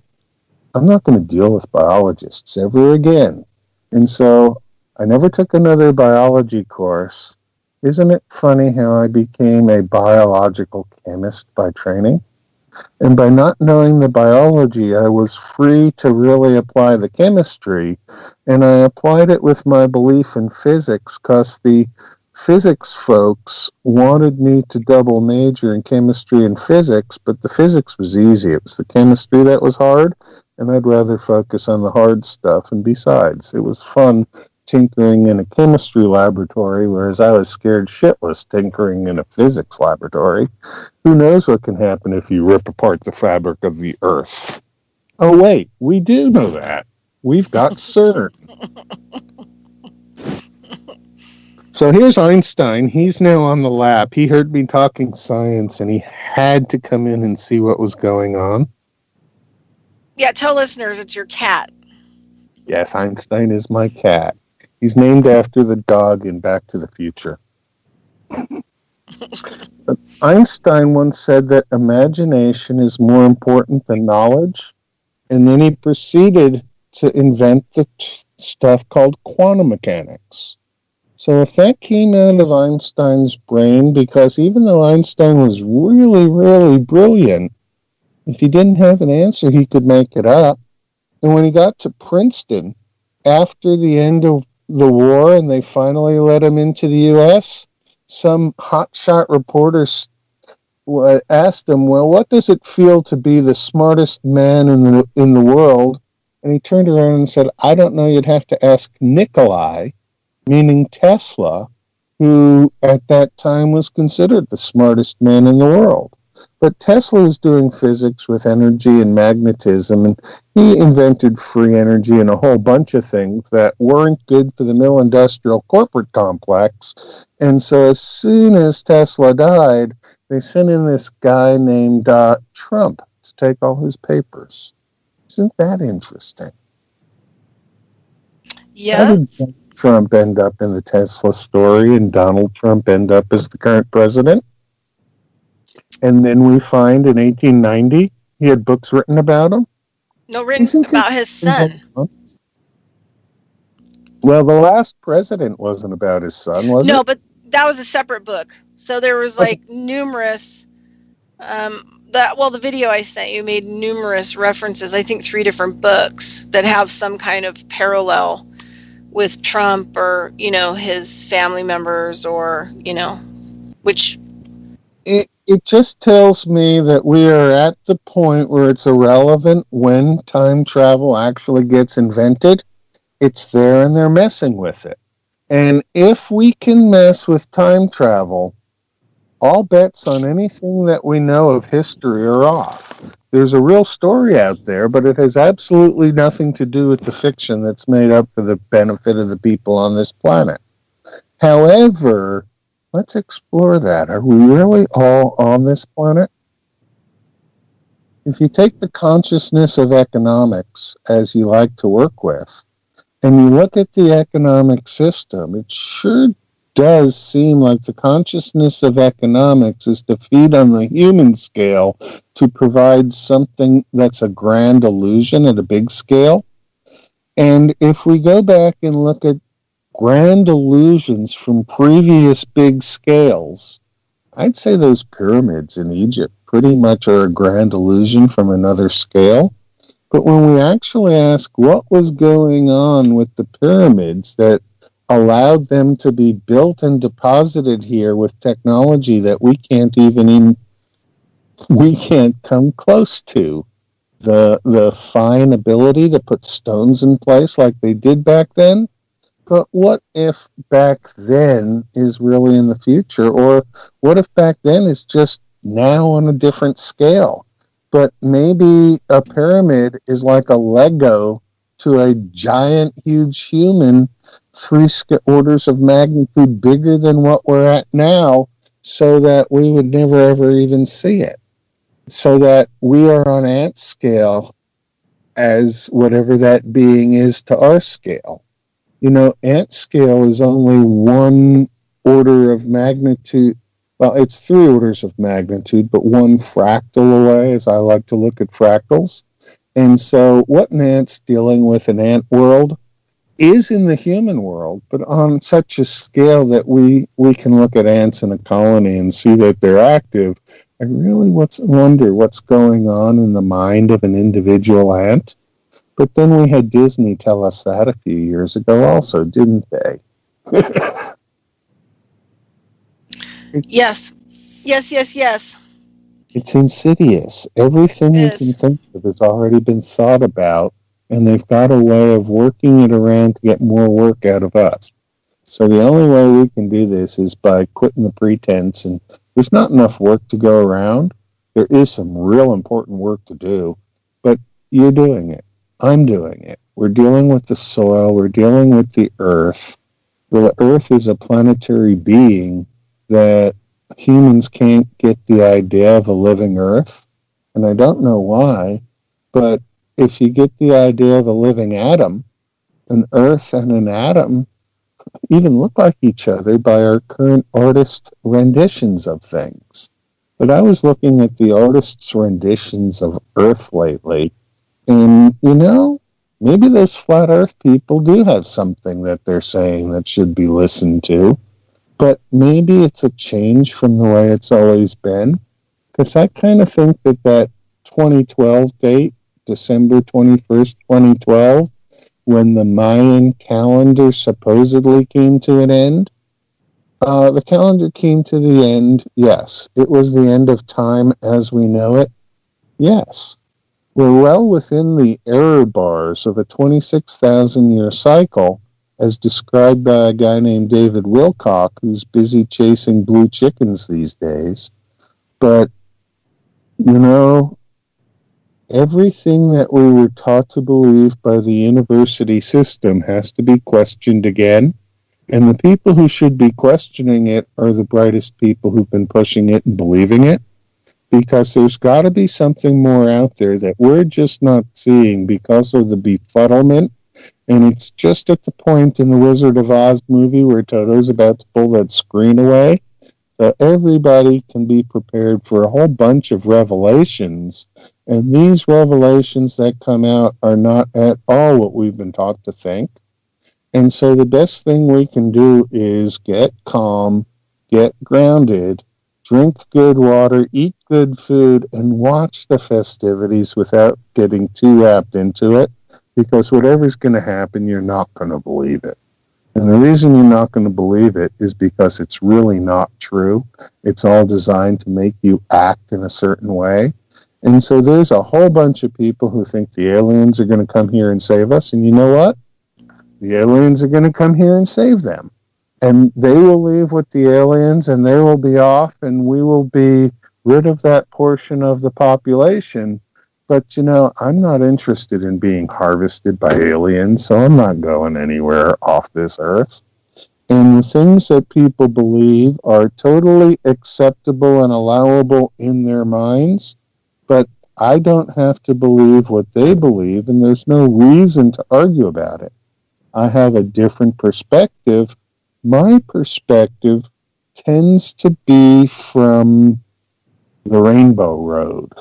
S5: I'm not going to deal with biologists ever again. And so I never took another biology course. Isn't it funny how I became a biological chemist by training? And by not knowing the biology, I was free to really apply the chemistry. And I applied it with my belief in physics because the physics folks wanted me to double major in chemistry and physics, but the physics was easy. It was the chemistry that was hard, and I'd rather focus on the hard stuff. And besides, it was fun tinkering in a chemistry laboratory, whereas I was scared shitless tinkering in a physics laboratory. Who knows what can happen if you rip apart the fabric of the Earth? Oh, wait, we do know that. We've got CERN. So here's Einstein. He's now on the lab. He heard me talking science, and he had to come in and see what was going on.
S6: Yeah, tell listeners it's your cat.
S5: Yes, Einstein is my cat. He's named after the dog in Back to the Future. But Einstein once said that imagination is more important than knowledge, and then he proceeded to invent the stuff called quantum mechanics. So if that came out of Einstein's brain, because even though Einstein was really, really brilliant, if he didn't have an answer, he could make it up. And when he got to Princeton, after the end of the war and they finally let him into the U.S., some hotshot reporters asked him, well, what does it feel to be the smartest man in the world? And he turned around and said, I don't know, you'd have to ask Nikolai, meaning Tesla, who at that time was considered the smartest man in the world. But Tesla was doing physics with energy and magnetism, and he invented free energy and a whole bunch of things that weren't good for the mill-industrial corporate complex. And so as soon as Tesla died, they sent in this guy named Trump to take all his papers. Isn't that interesting?
S6: Yeah.
S5: How did Trump end up in the Tesla story and Donald Trump end up as the current president? And then we find in 1890 he had books written about him.
S6: No, written about his son.
S5: Well, the last president wasn't about his son, was it?
S6: No, but that was a separate book. So there was like numerous. The video I sent you made numerous references. I think 3 different books that have some kind of parallel with Trump or his family members or which.
S5: It just tells me that we are at the point where it's irrelevant when time travel actually gets invented. It's there and they're messing with it. And if we can mess with time travel, all bets on anything that we know of history are off. There's a real story out there, but it has absolutely nothing to do with the fiction that's made up for the benefit of the people on this planet. However, let's explore that. Are we really all on this planet? If you take the consciousness of economics, as you like to work with, and you look at the economic system, it sure does seem like the consciousness of economics is to feed on the human scale to provide something that's a grand illusion at a big scale. And if we go back and look at grand illusions from previous big scales, I'd say those pyramids in Egypt pretty much are a grand illusion from another scale. But when we actually ask what was going on with the pyramids that allowed them to be built and deposited here with technology that we can't come close to, the fine ability to put stones in place like they did back then. But what if back then is really in the future? Or what if back then is just now on a different scale? But maybe a pyramid is like a Lego to a giant, huge human, 3 orders of magnitude bigger than what we're at now, so that we would never, ever even see it. So that we are on ant scale as whatever that being is to our scale. Ant scale is only 1 order of magnitude. Well, it's 3 orders of magnitude, but 1 fractal away, as I like to look at fractals. And so what an ant's dealing with an ant world is in the human world, but on such a scale that we can look at ants in a colony and see that they're active. I really wonder what's going on in the mind of an individual ant. But then we had Disney tell us that a few years ago also, didn't they?
S6: Yes.
S5: It's insidious. Everything you can think of has already been thought about, and they've got a way of working it around to get more work out of us. So the only way we can do this is by quitting the pretense, and there's not enough work to go around. There is some real important work to do, but you're doing it. I'm doing it. We're dealing with the soil. We're dealing with the earth. The earth is a planetary being that humans can't get the idea of a living earth. And I don't know why, but if you get the idea of a living atom, an earth and an atom even look like each other by our current artist renditions of things. But I was looking at the artists' renditions of Earth lately, and, maybe those flat earth people do have something that they're saying that should be listened to, but maybe it's a change from the way it's always been. Because I kind of think that 2012 date, December 21st, 2012, when the Mayan calendar supposedly came to an end, the calendar came to the end, yes. It was the end of time as we know it, yes. We're well within the error bars of a 26,000-year cycle, as described by a guy named David Wilcock, who's busy chasing blue chickens these days. But, you know, everything that we were taught to believe by the university system has to be questioned again. And the people who should be questioning it are the brightest people who've been pushing it and believing it. Because there's got to be something more out there that we're just not seeing because of the befuddlement. And it's just at the point in the Wizard of Oz movie where Toto's about to pull that screen away. So everybody can be prepared for a whole bunch of revelations. And these revelations that come out are not at all what we've been taught to think. And so the best thing we can do is get calm, get grounded, drink good water, eat good food, and watch the festivities without getting too wrapped into it, because whatever's going to happen, you're not going to believe it. And the reason you're not going to believe it is because it's really not true. It's all designed to make you act in a certain way. And so there's a whole bunch of people who think the aliens are going to come here and save us, and you know what? The aliens are going to come here and save them. And they will leave with the aliens, and they will be off, and we will be rid of that portion of the population. But, you know, I'm not interested in being harvested by aliens, so I'm not going anywhere off this earth. And the things that people believe are totally acceptable and allowable in their minds, but I don't have to believe what they believe, and there's no reason to argue about it. I have a different perspective. My perspective tends to be from the Rainbow Road.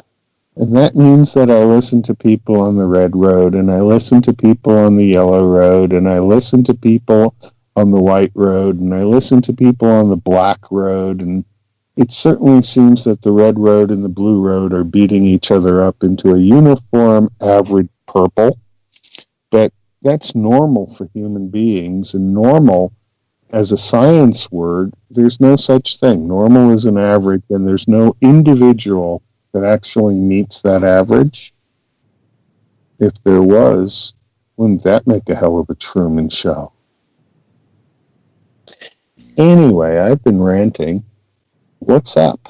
S5: And that means that I listen to people on the Red Road, and I listen to people on the Yellow Road, and I listen to people on the White Road, and I listen to people on the Black Road. And it certainly seems that the Red Road and the Blue Road are beating each other up into a uniform average purple. But that's normal for human beings, and normal as a science word, there's no such thing. Normal is an average, and there's no individual that actually meets that average. If there was, wouldn't that make a hell of a Truman Show? Anyway, I've been ranting. What's up?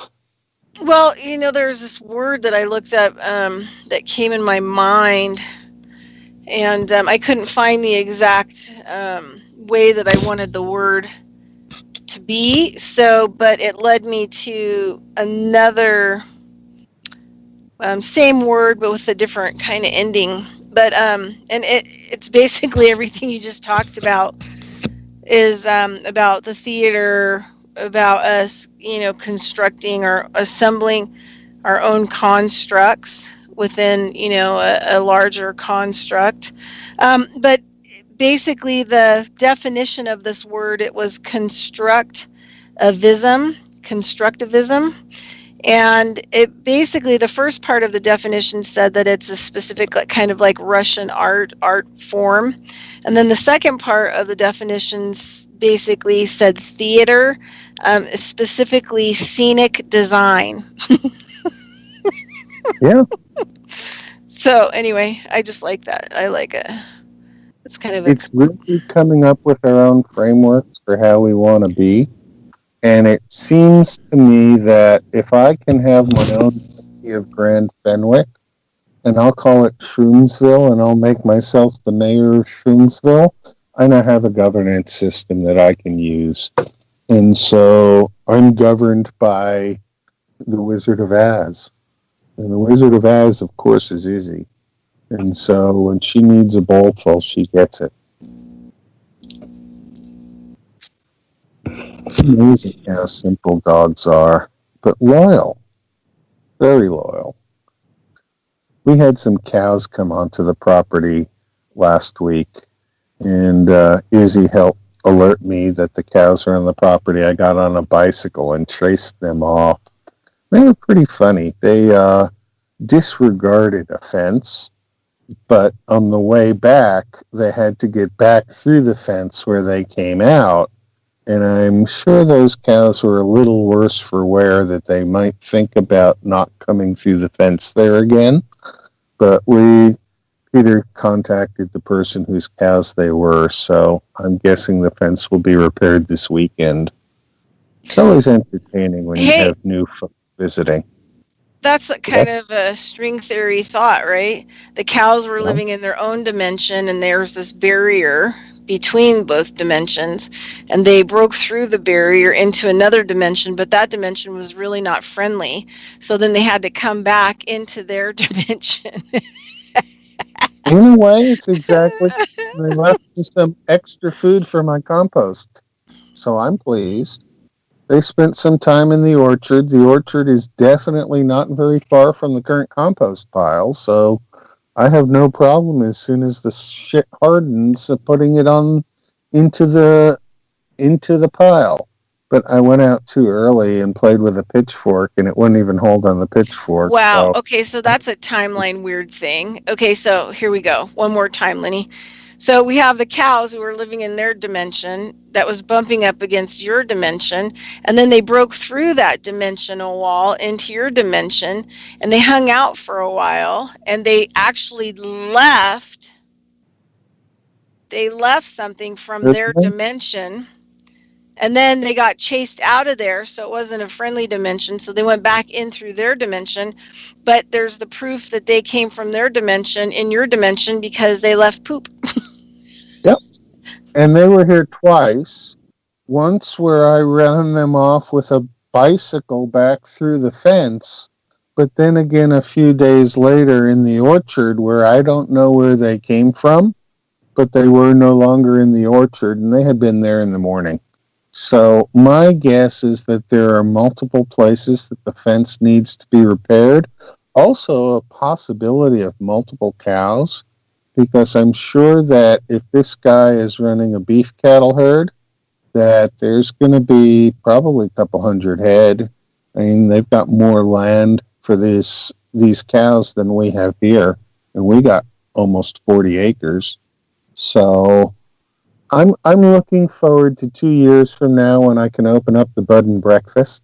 S6: Well, you know, there's this word that I looked up that came in my mind, and I couldn't find the exact way that I wanted the word to be. So, but it led me to another same word, but with a different kind of ending. But and it's basically everything you just talked about is about the theater, about us, you know, constructing or assembling our own constructs within, you know, a larger construct. But basically the definition of this word, it was constructivism. And it basically, the first part of the definition said that it's a specific kind of like Russian art form. And then the second part of the definitions basically said theater, specifically scenic design.
S5: Yeah.
S6: So anyway, I just like that. I like it. It's kind of
S5: it's really coming up with our own frameworks for how we want to be. And it seems to me that if I can have my own city of Grand Fenwick, and I'll call it Shroomsville, and I'll make myself the mayor of Shroomsville, I now have a governance system that I can use. And so I'm governed by the Wizard of Oz. And the Wizard of Oz, of course, is easy. And so when she needs a bowlful, she gets it. It's amazing how simple dogs are, but loyal. Very loyal. We had some cows come onto the property last week, and Izzy helped alert me that the cows were on the property. I got on a bicycle and chased them off. They were pretty funny. They disregarded a fence, but on the way back, they had to get back through the fence where they came out. And I'm sure those cows were a little worse for wear, that they might think about not coming through the fence there again. But Peter contacted the person whose cows they were, so I'm guessing the fence will be repaired this weekend. It's always entertaining when you have new folks visiting.
S6: That's kind of a string theory thought, right? The cows were living in their own dimension, and there's this barrier between both dimensions, and they broke through the barrier into another dimension, but that dimension was really not friendly. So then they had to come back into their dimension.
S5: In a way, it's exactly. They left some extra food for my compost, so I'm pleased. They spent some time in the orchard. The orchard is definitely not very far from the current compost pile, so I have no problem as soon as the shit hardens putting it on into the pile. But I went out too early and played with a pitchfork, and it wouldn't even hold on the pitchfork.
S6: Wow. So. Okay, so that's a timeline weird thing. Okay, so here we go. One more time, Lenny. So we have the cows who were living in their dimension that was bumping up against your dimension, and then they broke through that dimensional wall into your dimension, and they hung out for a while, and they actually left. They left something from their dimension, and then they got chased out of there, so it wasn't a friendly dimension, so they went back in through their dimension, but there's the proof that they came from their dimension in your dimension because they left poop.
S5: Yep. And they were here twice. Once where I ran them off with a bicycle back through the fence, but then again a few days later in the orchard where I don't know where they came from, but they were no longer in the orchard, and they had been there in the morning. So my guess is that there are multiple places that the fence needs to be repaired. Also a possibility of multiple cows, because I'm sure that if this guy is running a beef cattle herd, that there's going to be probably a couple hundred head. I mean, they've got more land for these cows than we have here, and we got almost 40 acres. So I'm looking forward to 2 years from now when I can open up the bud and breakfast.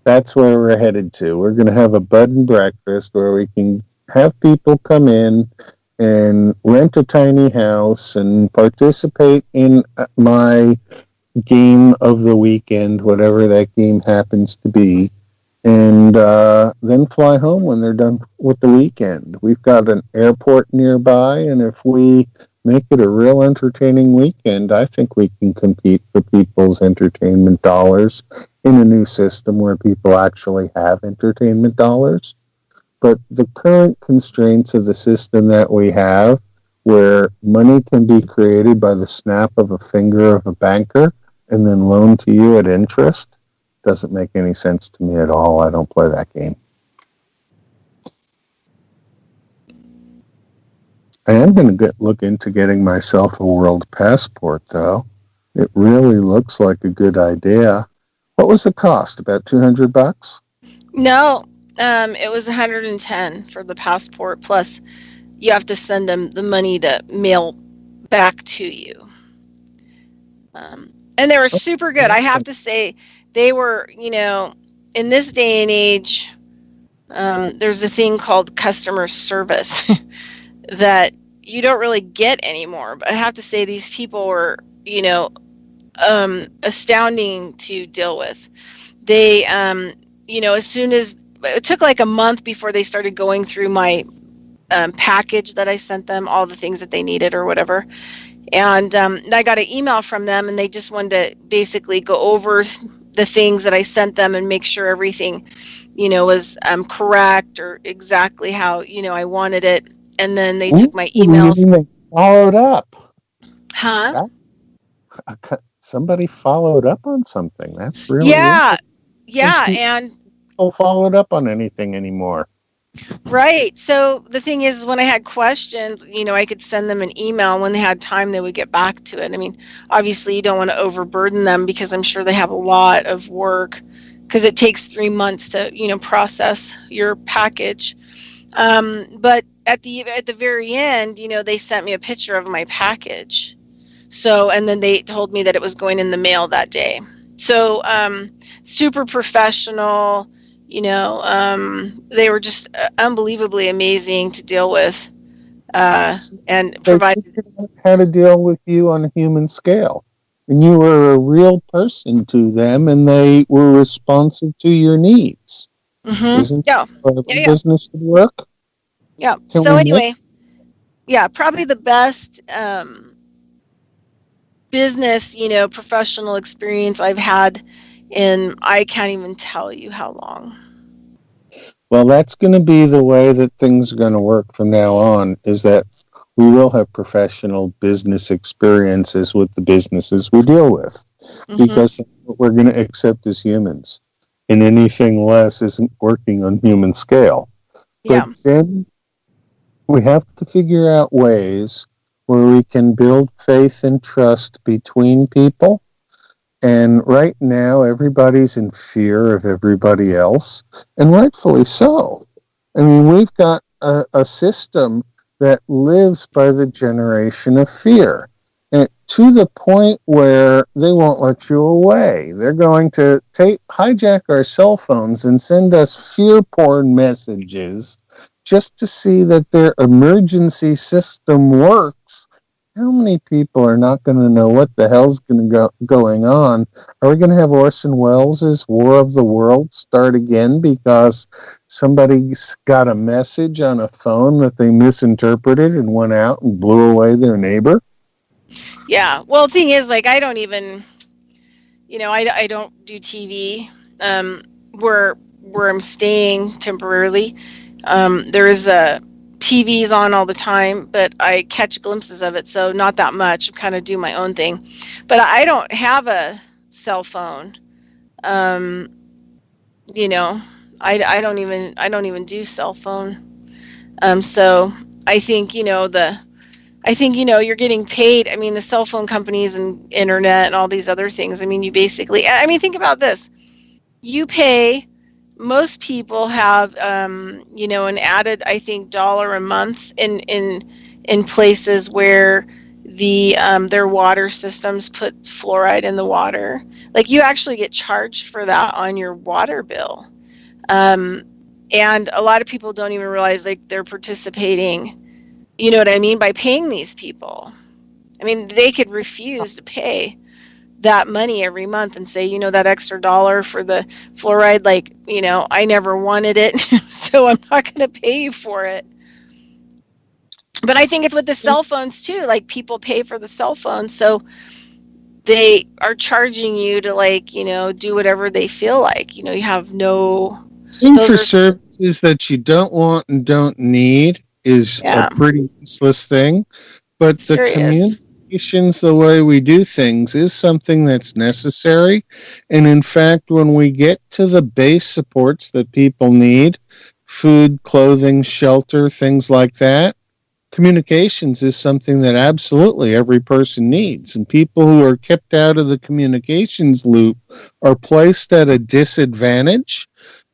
S5: That's where we're headed to. We're going to have a bud and breakfast where we can have people come in and rent a tiny house and participate in my game of the weekend, whatever that game happens to be, and then fly home when they're done with the weekend. We've got an airport nearby, and if we make it a real entertaining weekend, I think we can compete for people's entertainment dollars in a new system where people actually have entertainment dollars. But the current constraints of the system that we have, where money can be created by the snap of a finger of a banker and then loaned to you at interest, doesn't make any sense to me at all. I don't play that game. I am going to look into getting myself a world passport, though. It really looks like a good idea. What was the cost? About $200?
S6: No, it was $110 for the passport. Plus, you have to send them the money to mail back to you. And they were super good. I have to say, they were, in this day and age, there's a thing called customer service that you don't really get anymore. But I have to say, these people were, astounding to deal with. They, as soon as, it took like a month before they started going through my package that I sent them, all the things that they needed or whatever. And I got an email from them, and they just wanted to basically go over the things that I sent them and make sure everything, was correct or exactly how, I wanted it. And then they took my emails.
S5: They followed up.
S6: Huh?
S5: Somebody followed up on something. That's really
S6: yeah. And
S5: don't follow up on anything anymore.
S6: Right. So the thing is, when I had questions, I could send them an email. When they had time, they would get back to it. I mean, obviously, you don't want to overburden them because I'm sure they have a lot of work because it takes 3 months to, process your package. But at the very end, they sent me a picture of my package. So, and then they told me that it was going in the mail that day. So, super professional. They were just unbelievably amazing to deal with, and provide.
S5: They figured out how to deal with you on a human scale, and you were a real person to them, and they were responsive to your needs.
S6: Mm-hmm.
S5: Isn't that business should work?
S6: Yeah. So anyway, probably the best business, professional experience I've had in, I can't even tell you how long.
S5: Well, that's going to be the way that things are going to work from now on, is that we will have professional business experiences with the businesses we deal with, because that's what we're going to accept as humans. And anything less isn't working on human scale. But then we have to figure out ways where we can build faith and trust between people. And right now, everybody's in fear of everybody else, and rightfully so. I mean, we've got a system that lives by the generation of fear, and to the point where they won't let you away. They're going to hijack our cell phones and send us fear porn messages just to see that their emergency system works. How many people are not going to know what the hell's going on? Are we going to have Orson Welles' War of the Worlds start again because somebody's got a message on a phone that they misinterpreted and went out and blew away their neighbor?
S6: Yeah. Well, the thing is, I don't even, I don't do TV where I'm staying temporarily. There is a TV's on all the time, but I catch glimpses of it, so not that much. I kind of do my own thing, but I don't have a cell phone. I don't even do cell phone. So I think you're getting paid. I mean, the cell phone companies and internet and all these other things. I mean, think about this. You pay. Most people have, an added, I think, $1 a month in places where their water systems put fluoride in the water. Like, you actually get charged for that on your water bill, and a lot of people don't even realize they're participating. You know what I mean? By paying these people. I mean, they could refuse to pay that money every month and say, that extra $1 for the fluoride, I never wanted it, so I'm not going to pay you for it. But I think it's with the cell phones too. Like, people pay for the cell phones, so they are charging you to do whatever they feel like. You have no.
S5: For services that you don't want and don't need is a pretty useless thing, but the community. The way we do things is something that's necessary. And in fact, when we get to the base supports that people need, food, clothing, shelter, things like that, communications is something that absolutely every person needs. And people who are kept out of the communications loop are placed at a disadvantage.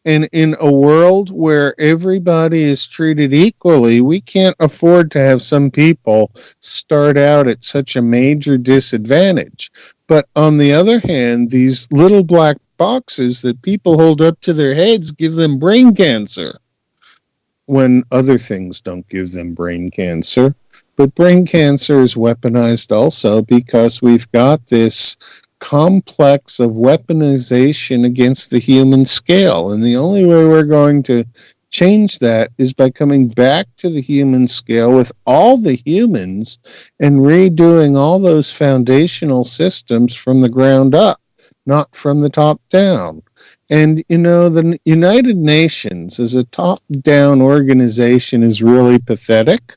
S5: And in a world where everybody is treated equally, we can't afford to have some people start out at such a major disadvantage. But on the other hand, these little black boxes that people hold up to their heads give them brain cancer, when other things don't give them brain cancer. But brain cancer is weaponized also because we've got this complex of weaponization against the human scale. And the only way we're going to change that is by coming back to the human scale with all the humans and redoing all those foundational systems from the ground up, not from the top down. And, the United Nations as a top-down organization is really pathetic.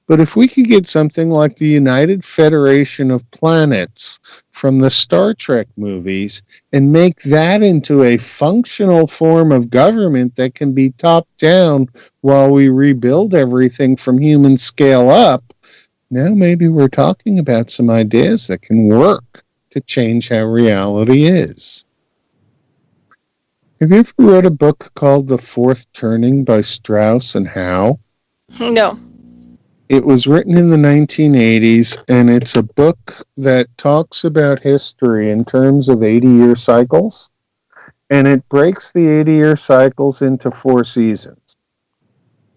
S5: But if we could get something like the United Federation of Planets from the Star Trek movies and make that into a functional form of government that can be top down while we rebuild everything from human scale up, now maybe we're talking about some ideas that can work to change how reality is. Have you ever read a book called The Fourth Turning by Strauss and Howe?
S6: No.
S5: It was written in the 1980s, and it's a book that talks about history in terms of 80-year cycles, and it breaks the 80-year cycles into 4 seasons.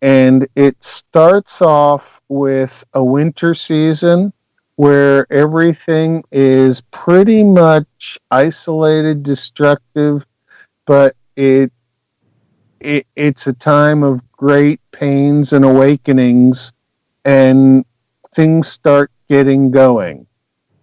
S5: And it starts off with a winter season where everything is pretty much isolated, destructive, but it's a time of great pains and awakenings, and things start getting going.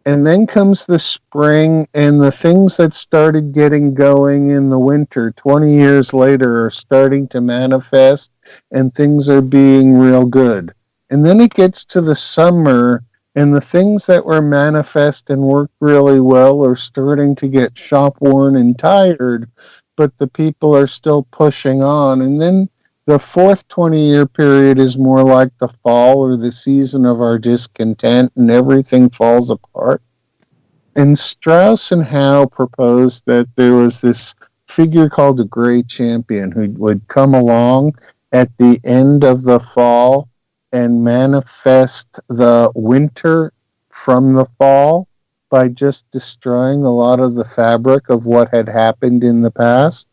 S5: And then comes the spring, and the things that started getting going in the winter 20 years later are starting to manifest, and things are being real good. And then it gets to the summer, and the things that were manifest and worked really well are starting to get shop-worn and tired, but the people are still pushing on. And then the fourth 20-year period is more like the fall or the season of our discontent, and everything falls apart. And Strauss and Howe proposed that there was this figure called the Gray Champion who would come along at the end of the fall and manifest the winter from the fall by just destroying a lot of the fabric of what had happened in the past.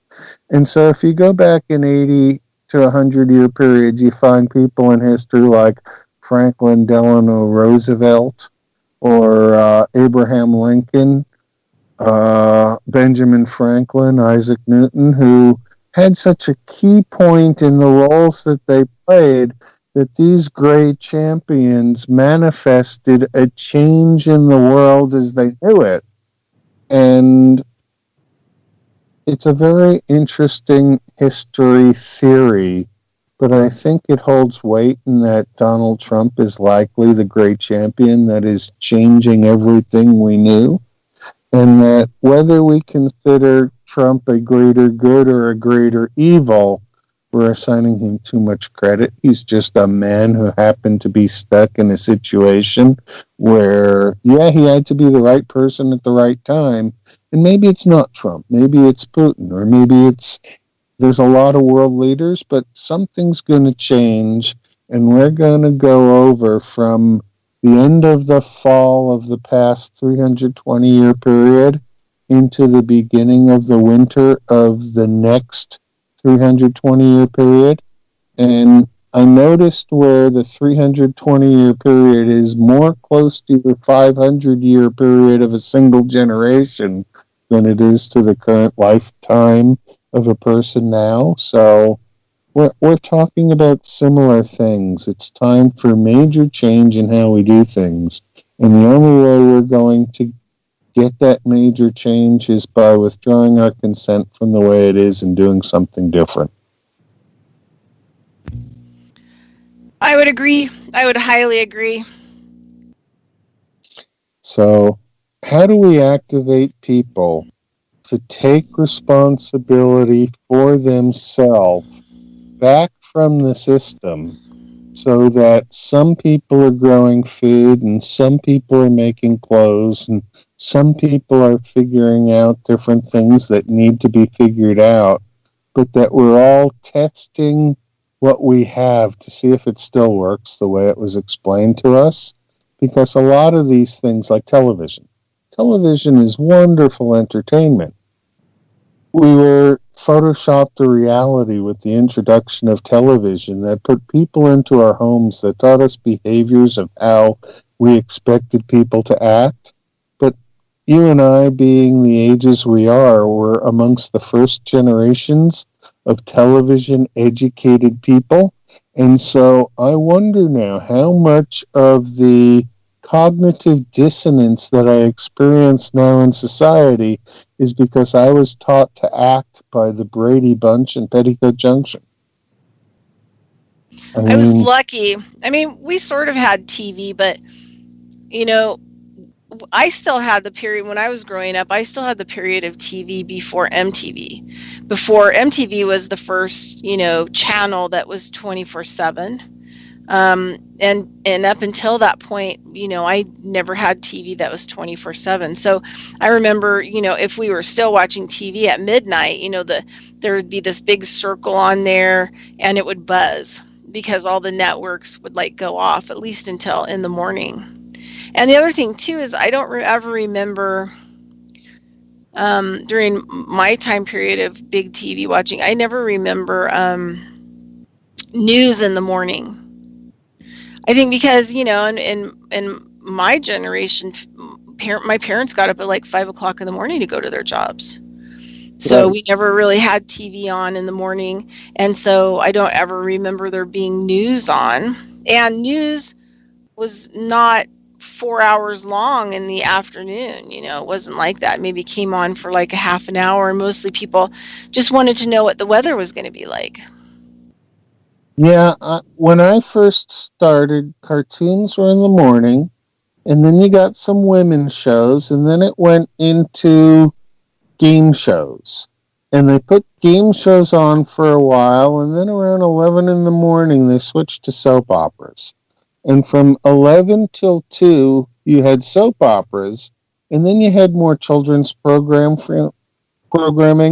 S5: And so if you go back in 80 to 100-year periods, you find people in history like Franklin Delano Roosevelt or Abraham Lincoln, Benjamin Franklin, Isaac Newton, who had such a key point in the roles that they played that these great champions manifested a change in the world as they knew it. And it's a very interesting history theory, but I think it holds weight in that Donald Trump is likely the great champion that is changing everything we knew, and that whether we consider Trump a greater good or a greater evil, we're assigning him too much credit. He's just a man who happened to be stuck in a situation where, yeah, he had to be the right person at the right time. And maybe it's not Trump. Maybe it's Putin. Or maybe there's a lot of world leaders, but something's going to change. And we're going to go over from the end of the fall of the past 320-year period into the beginning of the winter of the next 320-year period. And I noticed where the 320-year period is more close to the 500-year period of a single generation than it is to the current lifetime of a person now. So we're talking about similar things. It's time for major change in how we do things. And the only way we're going to get that major change is by withdrawing our consent from the way it is and doing something different.
S6: I would agree. I would highly agree.
S5: So, how do we activate people to take responsibility for themselves back from the system so that some people are growing food and some people are making clothes and some people are figuring out different things that need to be figured out, but that we're all testing what we have to see if it still works the way it was explained to us? Because a lot of these things, like television is wonderful entertainment. We were photoshopped a reality with the introduction of television that put people into our homes, that taught us behaviors of how we expected people to act. But you and I, being the ages we are, were amongst the first generations of television-educated people. And so I wonder now how much of the cognitive dissonance that I experience now in society is because I was taught to act by the Brady Bunch and Petticoat Junction.
S6: I was lucky. I mean, we sort of had TV, but, you know, I still had the period when I was growing up. I still had the period of TV before MTV. Before MTV was the first, you know, channel that was 24/7. And up until that point, you know, I never had TV that was 24/7. So I remember, you know, if we were still watching TV at midnight, you know, there would be this big circle on there and it would buzz because all the networks would like go off, at least until in the morning. And the other thing too is I don't ever remember during my time period of big TV watching, I never remember news in the morning. I think because, you know, in my generation, my parents got up at like 5 o'clock in the morning to go to their jobs. So we never really had TV on in the morning. And so I don't ever remember there being news on. And news was not 4 hours long in the afternoon. You know, it wasn't like that. Maybe came on for like a half an hour. And mostly people just wanted to know what the weather was going to be like.
S5: Yeah, when I first started, cartoons were in the morning, and then you got some women's shows, and then it went into game shows. And they put game shows on for a while, and then around 11 in the morning, they switched to soap operas. And from 11 till 2, you had soap operas, and then you had more children's programming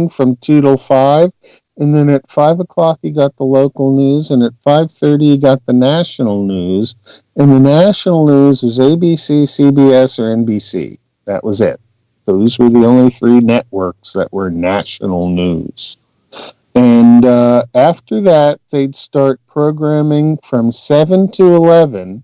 S5: from 2 till 5. And then at 5 o'clock, you got the local news. And at 5:30, you got the national news. And the national news was ABC, CBS, or NBC. That was it. Those were the only 3 networks that were national news. And after that, they'd start programming from 7 to 11.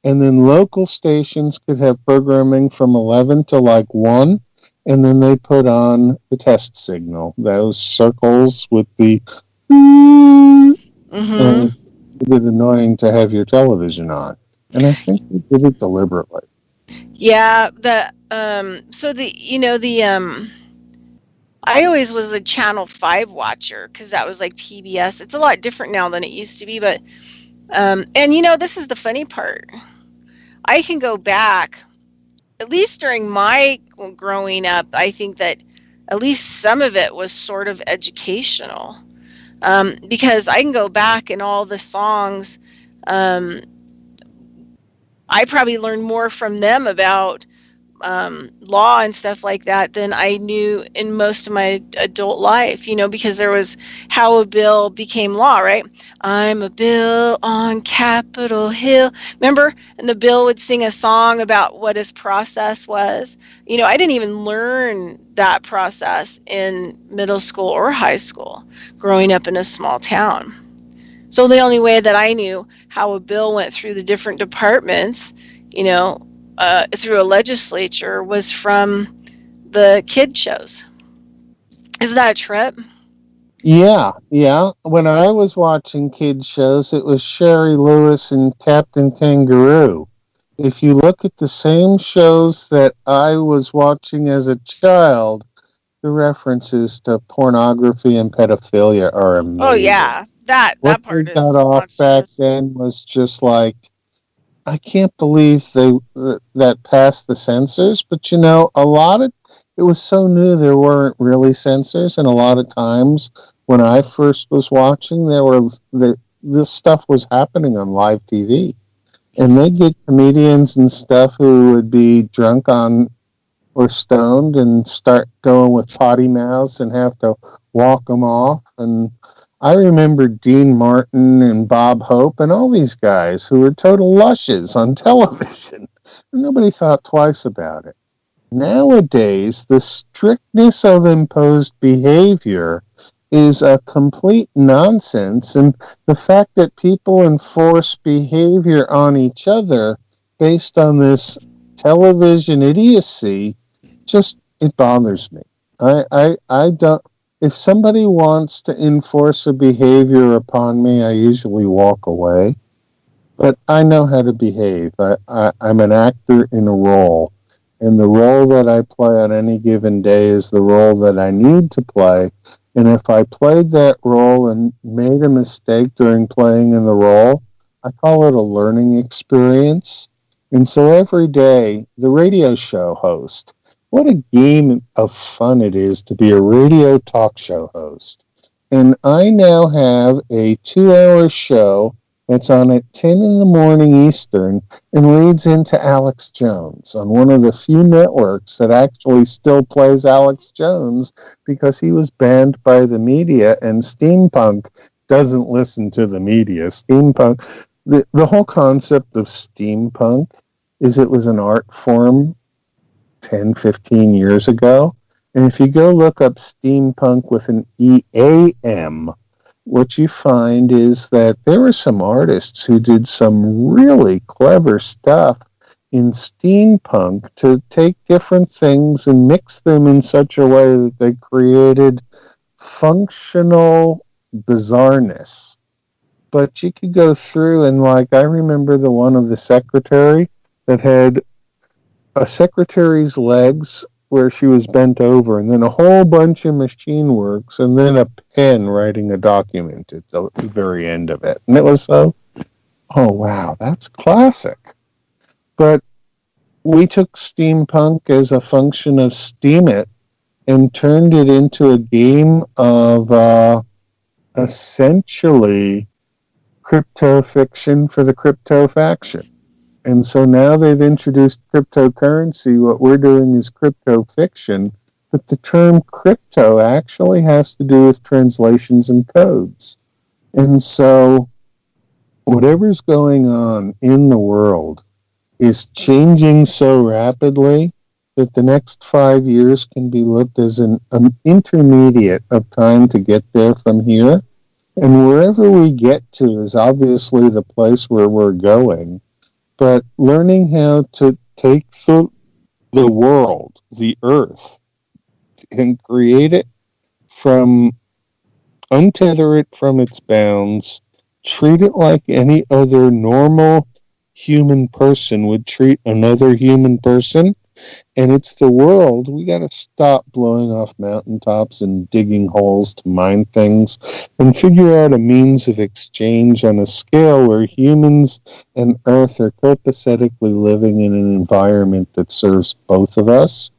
S5: And then local stations could have programming from 11 to like 1. And then they put on the test signal, those circles with the and it was annoying to have your television on. And I think they did it deliberately.
S6: Yeah, I always was a Channel 5 watcher because that was like PBS. It's a lot different now than it used to be, but and you know, this is the funny part. I can go back, at least during my growing up, I think that at least some of it was sort of educational, because I can go back and all the songs, I probably learned more from them about law and stuff like that than I knew in most of my adult life, you know, because there was how a bill became law, right? I'm a bill on Capitol Hill. Remember? And the bill would sing a song about what his process was. You know, I didn't even learn that process in middle school or high school growing up in a small town. So the only way that I knew how a bill went through the different departments, you know, through a legislature was from the kid shows. Isn't that a trip?
S5: Yeah. When I was watching kid shows, it was Sherry Lewis and Captain Kangaroo. If you look at the same shows that I was watching as a child, the references to pornography and pedophilia are amazing.
S6: Oh yeah, that part is
S5: got off back then was just like, I can't believe that passed the censors, but you know, it was so new there weren't really censors, and a lot of times when I first was watching, this stuff was happening on live TV, and they'd get comedians and stuff who would be drunk on or stoned and start going with potty mouths and have to walk them off. And I remember Dean Martin and Bob Hope and all these guys who were total lushes on television. Nobody thought twice about it. Nowadays, the strictness of imposed behavior is a complete nonsense, and the fact that people enforce behavior on each other based on this television idiocy, it bothers me. I don't. If somebody wants to enforce a behavior upon me, I usually walk away. But I know how to behave. I'm an actor in a role. And the role that I play on any given day is the role that I need to play. And if I played that role and made a mistake during playing in the role, I call it a learning experience. And so every day, the radio show host, what a game of fun it is to be a radio talk show host. And I now have a 2-hour show that's on at 10 in the morning Eastern and leads into Alex Jones on one of the few networks that actually still plays Alex Jones because he was banned by the media, and Steampunk doesn't listen to the media. Steampunk, the whole concept of steampunk is it was an art form 10, 15 years ago. And if you go look up steampunk with an EAM, what you find is that there were some artists who did some really clever stuff in steampunk to take different things and mix them in such a way that they created functional bizarreness. But you could go through and, like, I remember the one of the secretary that had a secretary's legs where she was bent over, and then a whole bunch of machine works, and then a pen writing a document at the very end of it. And it was so, oh, wow, that's classic. But we took steampunk as a function of Steam It and turned it into a game of essentially crypto fiction for the crypto faction. And so now they've introduced cryptocurrency. What we're doing is crypto fiction, but the term crypto actually has to do with translations and codes. And so whatever's going on in the world is changing so rapidly that the next 5 years can be looked as an intermediate of time to get there from here. And wherever we get to is obviously the place where we're going. But learning how to take the world, the earth, and create it from, untether it from its bounds, treat it like any other normal human person would treat another human person, and it's the world. We got to stop blowing off mountaintops and digging holes to mine things and figure out a means of exchange on a scale where humans and Earth are copacetically living in an environment that serves both of us.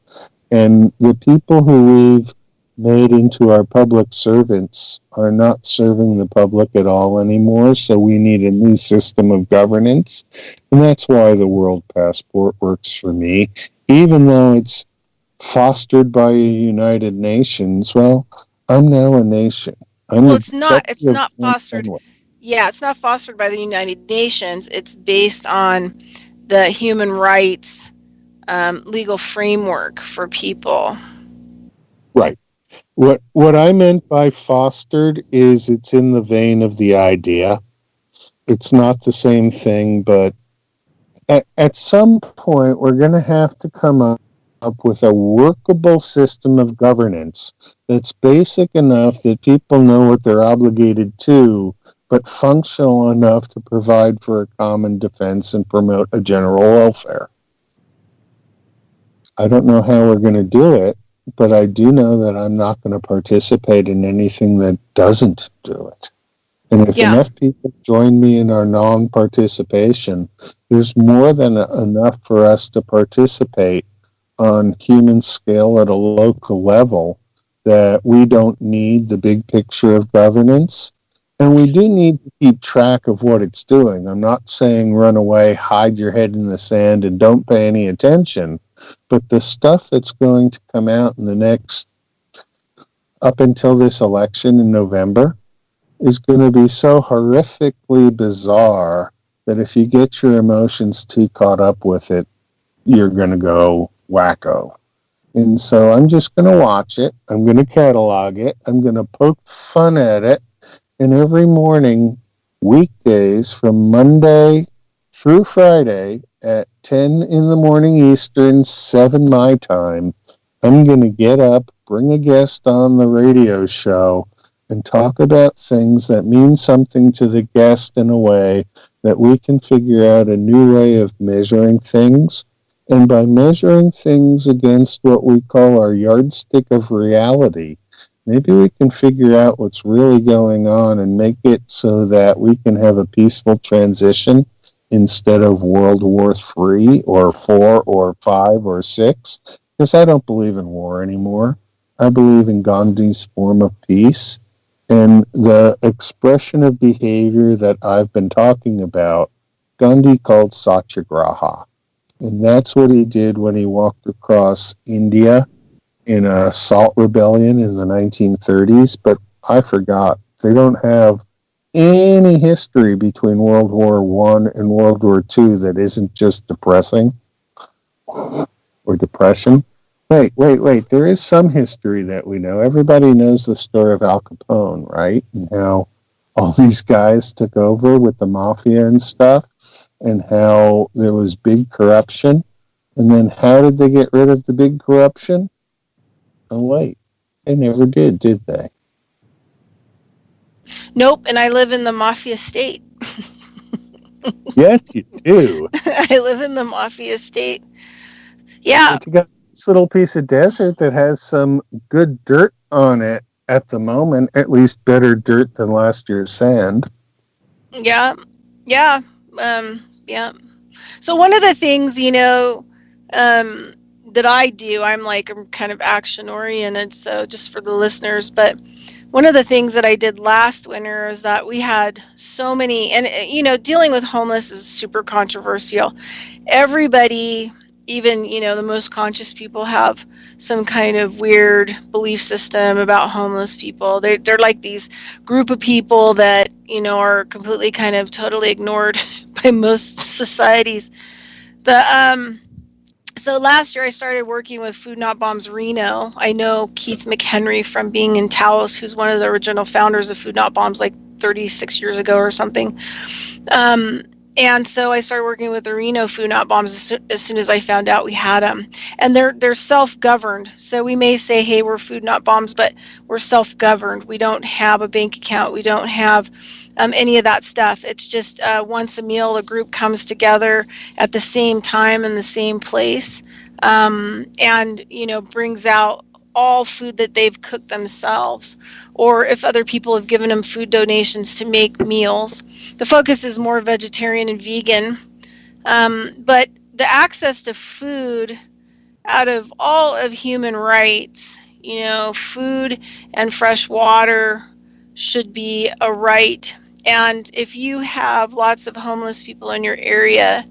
S5: And the people who we've made into our public servants are not serving the public at all anymore, so we need a new system of governance. And that's why the World Passport works for me. Even though it's fostered by the United Nations, well, I'm now a nation.
S6: It's not fostered. Yeah, it's not fostered by the United Nations. It's based on the human rights legal framework for people.
S5: Right. What I meant by fostered is it's in the vein of the idea. It's not the same thing, but at some point, we're going to have to come up with a workable system of governance that's basic enough that people know what they're obligated to, but functional enough to provide for a common defense and promote a general welfare. I don't know how we're going to do it, but I do know that I'm not going to participate in anything that doesn't do it. And if enough people join me in our non-participation, there's more than enough for us to participate on human scale at a local level that we don't need the big picture of governance. And we do need to keep track of what it's doing. I'm not saying run away, hide your head in the sand, and don't pay any attention. But the stuff that's going to come out in the next, up until this election in November, is going to be so horrifically bizarre that if you get your emotions too caught up with it, you're going to go wacko. And so I'm just going to watch it. I'm going to catalog it. I'm going to poke fun at it. And every morning, weekdays from Monday through Friday at 10 in the morning Eastern, 7 my time, I'm going to get up, bring a guest on the radio show, and talk about things that mean something to the guest in a way that we can figure out a new way of measuring things. And by measuring things against what we call our yardstick of reality, Maybe we can figure out what's really going on and make it so that we can have a peaceful transition instead of World War III or 4 or 5 or 6. Because I don't believe in war anymore. I believe in Gandhi's form of peace. And the expression of behavior that I've been talking about, Gandhi called satyagraha. And that's what he did when he walked across India in a salt rebellion in the 1930s. But I forgot. They don't have any history between World War I and World War II that isn't just depressing or depression. Wait. There is some history that we know. Everybody knows the story of Al Capone, right? And how all these guys took over with the mafia and stuff, and how there was big corruption. And then how did they get rid of the big corruption? Oh, wait. They never did they?
S6: Nope, and I live in the mafia state.
S5: Yes, you do.
S6: I live in the mafia state. Yeah.
S5: But you got this little piece of desert that has some good dirt on it at the moment, at least better dirt than last year's sand.
S6: Yeah. So one of the things, that I do, I'm kind of action oriented, so just for the listeners, but one of the things that I did last winter is that we had so many, and dealing with homeless is super controversial. Everybody, even, the most conscious people have some kind of weird belief system about homeless people. They're like these group of people that, are completely kind of totally ignored by most societies. So last year I started working with Food Not Bombs Reno. I know Keith McHenry from being in Taos, who's one of the original founders of Food Not Bombs, like 36 years ago or something. And so I started working with the Reno Food Not Bombs as soon as I found out we had them. And they're self-governed. So we may say, hey, we're Food Not Bombs, but we're self-governed. We don't have a bank account. We don't have any of that stuff. It's just once a meal, a group comes together at the same time in the same place, and, brings out all food that they've cooked themselves, or if other people have given them food donations to make meals. The focus is more vegetarian and vegan, but the access to food, out of all of human rights, food and fresh water should be a right. And if you have lots of homeless people in your area,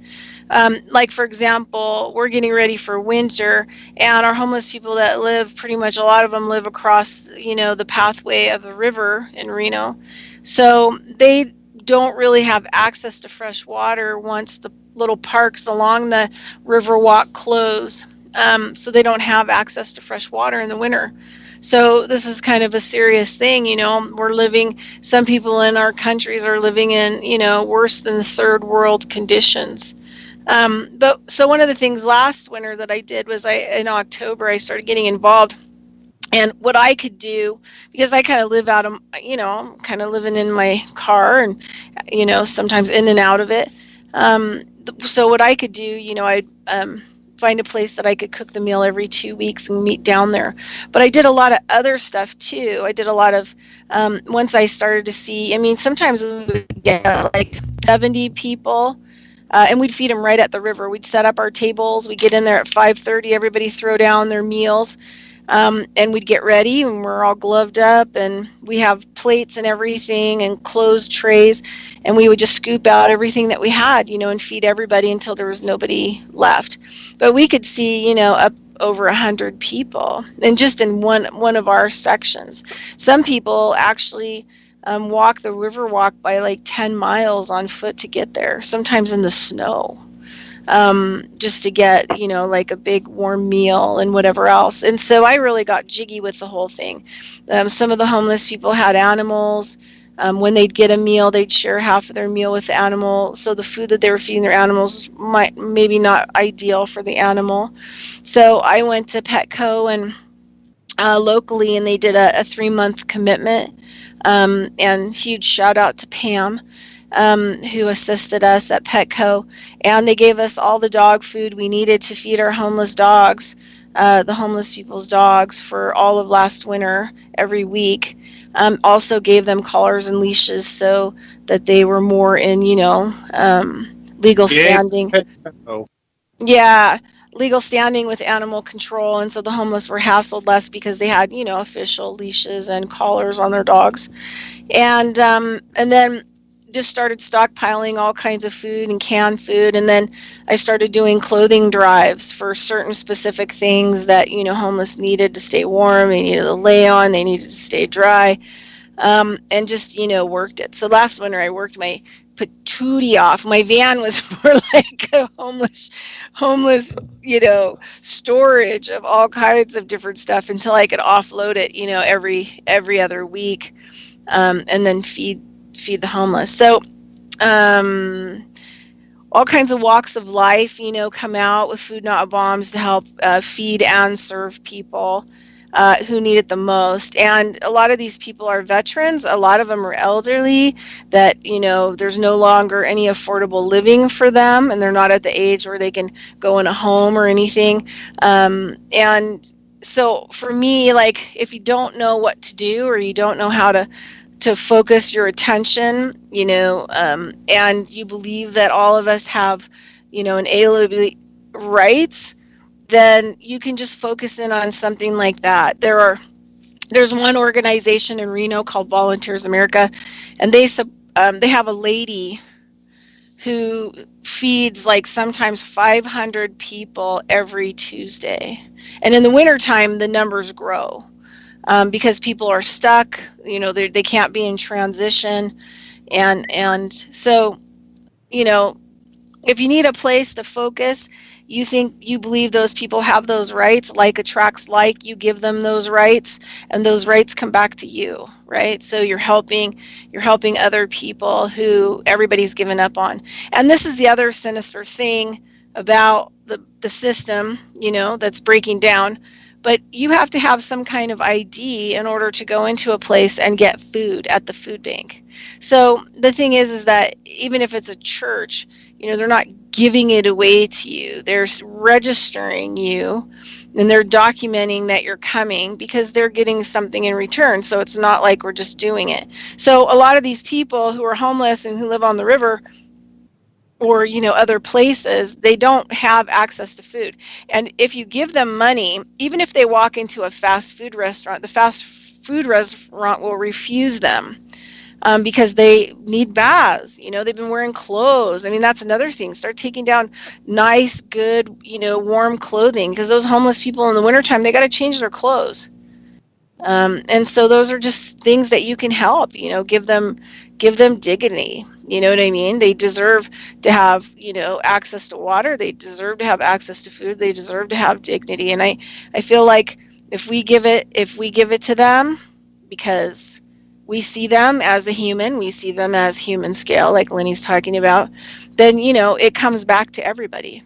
S6: like, for example, we're getting ready for winter, and our homeless people that live, pretty much a lot of them live across, the pathway of the river in Reno. So they don't really have access to fresh water once the little parks along the river walk close. So they don't have access to fresh water in the winter. So this is kind of a serious thing. Some people in our countries are living in, worse than third world conditions. But so one of the things last winter that I did was in October, I started getting involved. And what I could do, because I kind of live out of, I'm kind of living in my car and, sometimes in and out of it. So what I could do, I'd find a place that I could cook the meal every 2 weeks and meet down there. But I did a lot of other stuff too. I did a lot of, once I started to see, sometimes we would get like 70 people. And we'd feed them right at the river. We'd set up our tables. We'd get in there at 5:30. Everybody throw down their meals. And we'd get ready, and we're all gloved up. And we have plates and everything and closed trays. And we would just scoop out everything that we had, and feed everybody until there was nobody left. But we could see, up over 100 people. And just in one of our sections. Some people actually walk the river walk by like 10 miles on foot to get there, sometimes in the snow, just to get, like a big warm meal and whatever else. And so I really got jiggy with the whole thing. Some of the homeless people had animals. When they'd get a meal, they'd share half of their meal with the animal. So the food that they were feeding their animals might maybe not ideal for the animal. So I went to Petco and locally, and they did a 3-month commitment. And huge shout out to Pam, who assisted us at Petco, and they gave us all the dog food we needed to feed our homeless dogs. the homeless people's dogs for all of last winter every week. Also gave them collars and leashes so that they were more in, legal standing. Yeah, legal standing with animal control, and so the homeless were hassled less because they had, official leashes and collars on their dogs, and then just started stockpiling all kinds of food and canned food, and then I started doing clothing drives for certain specific things that homeless needed to stay warm, they needed to lay on, they needed to stay dry, and just worked it. So last winter I worked my patootie off. My van was more like a homeless, storage of all kinds of different stuff until I could offload it, every other week, and then feed the homeless. So, all kinds of walks of life, come out with Food Not Bombs to help feed and serve people who need it the most. And a lot of these people are veterans. A lot of them are elderly that, there's no longer any affordable living for them, and they're not at the age where they can go in a home or anything. And so for me, like, if you don't know what to do or you don't know how to focus your attention, and you believe that all of us have, inalienable rights, then you can just focus in on something like that. There's one organization in Reno called Volunteers America, and they have a lady who feeds like sometimes 500 people every Tuesday. And in the wintertime, the numbers grow. Because people are stuck, they can't be in transition, and so, if you need a place to focus, you believe those people have those rights, like attracts like, you give them those rights, and those rights come back to you, right? So you're helping other people who everybody's given up on. And this is the other sinister thing about the system, that's breaking down. But you have to have some kind of ID in order to go into a place and get food at the food bank. So the thing is that even if it's a church, they're not giving it away to you. They're registering you, and they're documenting that you're coming because they're getting something in return. So it's not like we're just doing it. So a lot of these people who are homeless and who live on the river, or other places, they don't have access to food. And if you give them money, even if they walk into a fast food restaurant, the fast food restaurant will refuse them because they need baths. They've been wearing clothes. I mean, that's another thing. Start taking down nice, good, warm clothing, because those homeless people in the wintertime, they got to change their clothes. And so those are just things that you can help, give them dignity. You know what I mean? They deserve to have, access to water. They deserve to have access to food. They deserve to have dignity. And I feel like if we give it to them, because we see them as a human, we see them as human scale, like Lenny's talking about, then, it comes back to everybody.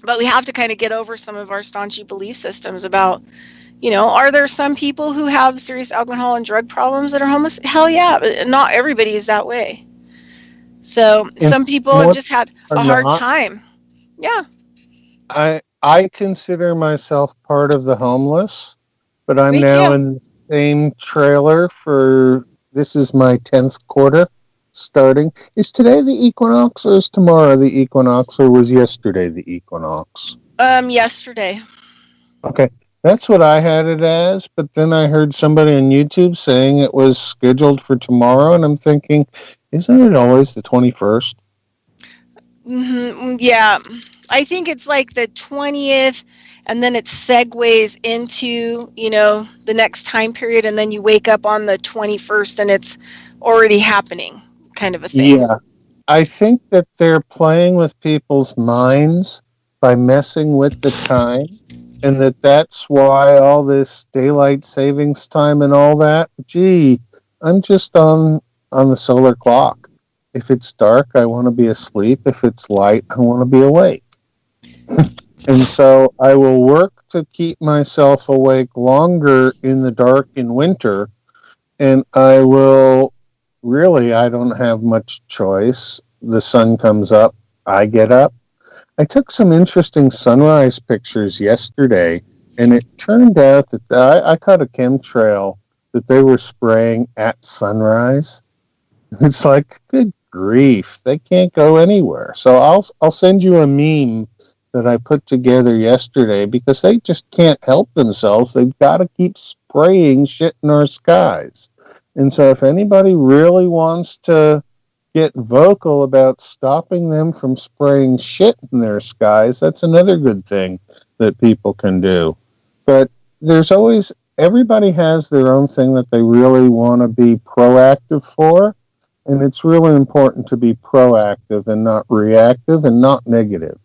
S6: But we have to kind of get over some of our staunchy belief systems about, are there some people who have serious alcohol and drug problems that are homeless? Hell yeah, but not everybody is that way. So some people have just had a hard time. Yeah.
S5: I consider myself part of the homeless, but I'm now in the same trailer this is my 10th quarter starting. Is today the equinox, or is tomorrow the equinox, or was yesterday the equinox?
S6: Yesterday.
S5: Okay. That's what I had it as, but then I heard somebody on YouTube saying it was scheduled for tomorrow, and I'm thinking, isn't it always the 21st?
S6: Mm-hmm. Yeah. I think it's like the 20th, and then it segues into, the next time period, and then you wake up on the 21st, and it's already happening, kind of a thing.
S5: Yeah. I think that they're playing with people's minds by messing with the time. And that's why all this daylight savings time and all that, gee, I'm just on the solar clock. If it's dark, I want to be asleep. If it's light, I want to be awake. And so I will work to keep myself awake longer in the dark in winter. And I don't have much choice. The sun comes up, I get up. I took some interesting sunrise pictures yesterday, and it turned out that I caught a chemtrail that they were spraying at sunrise. It's like, good grief, they can't go anywhere. So I'll send you a meme that I put together yesterday, because they just can't help themselves. They've got to keep spraying shit in our skies. And so if anybody really wants to get vocal about stopping them from spraying shit in their skies, that's another good thing that people can do. But there's always, everybody has their own thing that they really want to be proactive for, and it's really important to be proactive and not reactive and not negative.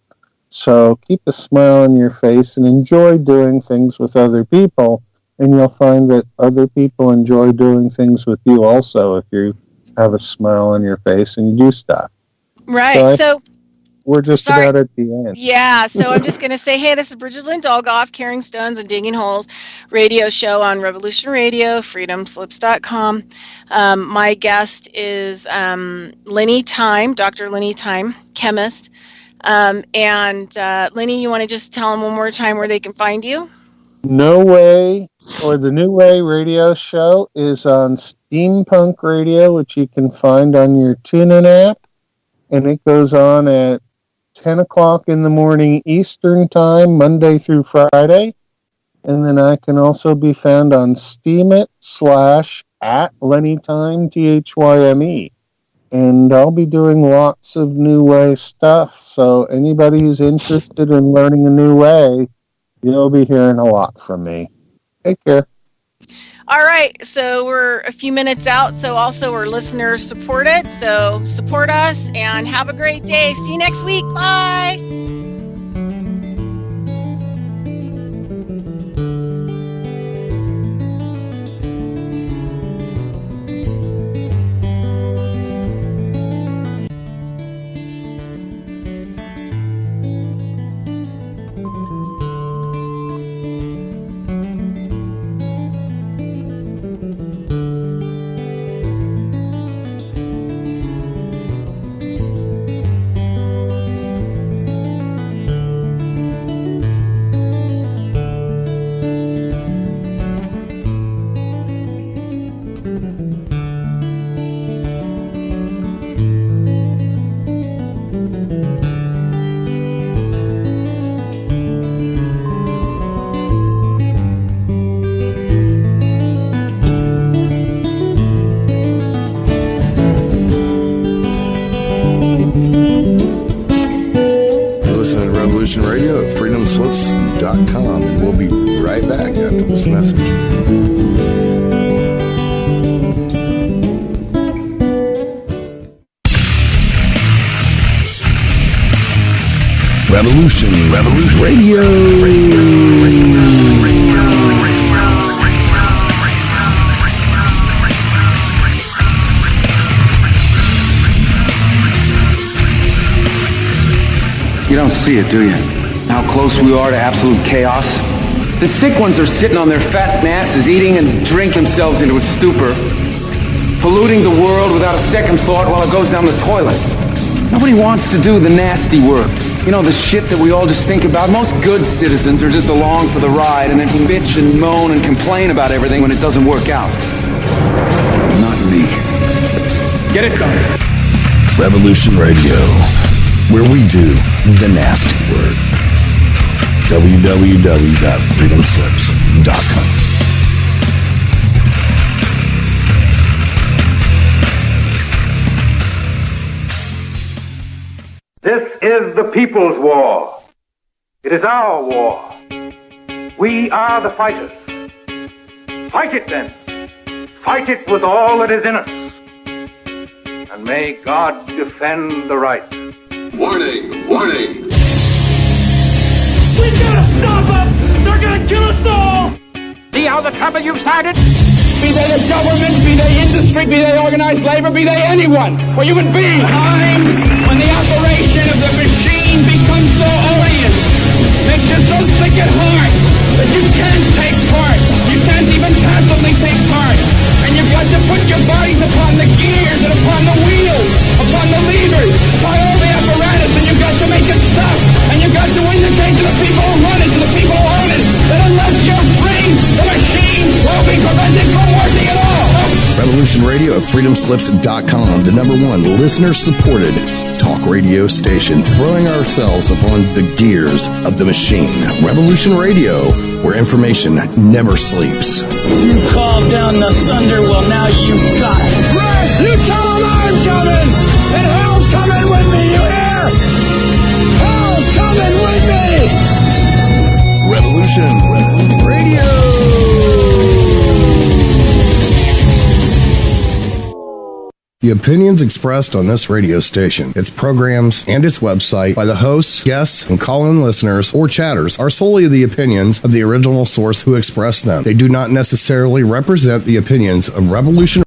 S5: So keep a smile on your face and enjoy doing things with other people, and you'll find that other people enjoy doing things with you also if you have a smile on your face and you do stuff.
S6: Right. So
S5: we're just about at the end.
S6: Yeah. So I'm just going to say, hey, this is Bridgette Lyn Dolgoff, Carrying Stones and Digging Holes radio show on Revolution Radio, freedomslips.com. My guest is Lenny Thyme, Dr. Lenny Thyme, chemist. Lenny, you want to just tell them one more time where they can find you?
S5: No Way, or the New Way radio show, is on Steampunk Radio, which you can find on your TuneIn app, and it goes on at 10 o'clock in the morning Eastern Time, Monday through Friday. And then I can also be found on Steemit / Lenny Thyme, Thyme. And I'll be doing lots of New Way stuff, so anybody who's interested in learning a new way, you'll be hearing a lot from me. Take care.
S6: All right, so we're a few minutes out, so also we're listener supported, so support us and have a great day. See you next week. Bye.
S2: Radio at freedomslips.com, and we'll be right back after this message. Revolution Radio.
S8: You don't see it, do you? How close we are to absolute chaos? The sick ones are sitting on their fat masses, eating and drink themselves into a stupor, polluting the world without a second thought while it goes down the toilet. Nobody wants to do the nasty work. You know, the shit that we all just think about. Most good citizens are just along for the ride and then bitch and moan and complain about everything when it doesn't work out. Not me. Get it done.
S2: Revolution Radio, where we do the nasty work. www.freedomslips.com.
S9: This is the people's war. It is our war. We are the fighters. Fight it then. Fight it with all that is in us. And may God defend the right.
S10: Warning! Warning!
S11: We gotta stop them! They're gonna kill us all! See how the trouble you've started? Be they the government, be they industry, be they organized labor, be they anyone, or human beings. Time when the operation of the machine becomes so odious, makes you so sick at heart, that you can't take part. You can't even passively take part. And you've got to put your bodies upon the gears and upon the wheels, upon the levers, upon all the apparatus, and you've got to make it stop.
S2: freedomslips.com, the #1 listener-supported talk radio station, throwing ourselves upon the gears of the machine. Revolution Radio, where information never sleeps.
S11: You called down the thunder, well now you got it. Right! You tell them I'm coming! And hell's coming with me, you hear? Hell's coming with me!
S2: Revolution Radio! The opinions expressed on this radio station, its programs, and its website by the hosts, guests, and call-in listeners or chatters are solely the opinions of the original source who expressed them. They do not necessarily represent the opinions of Revolution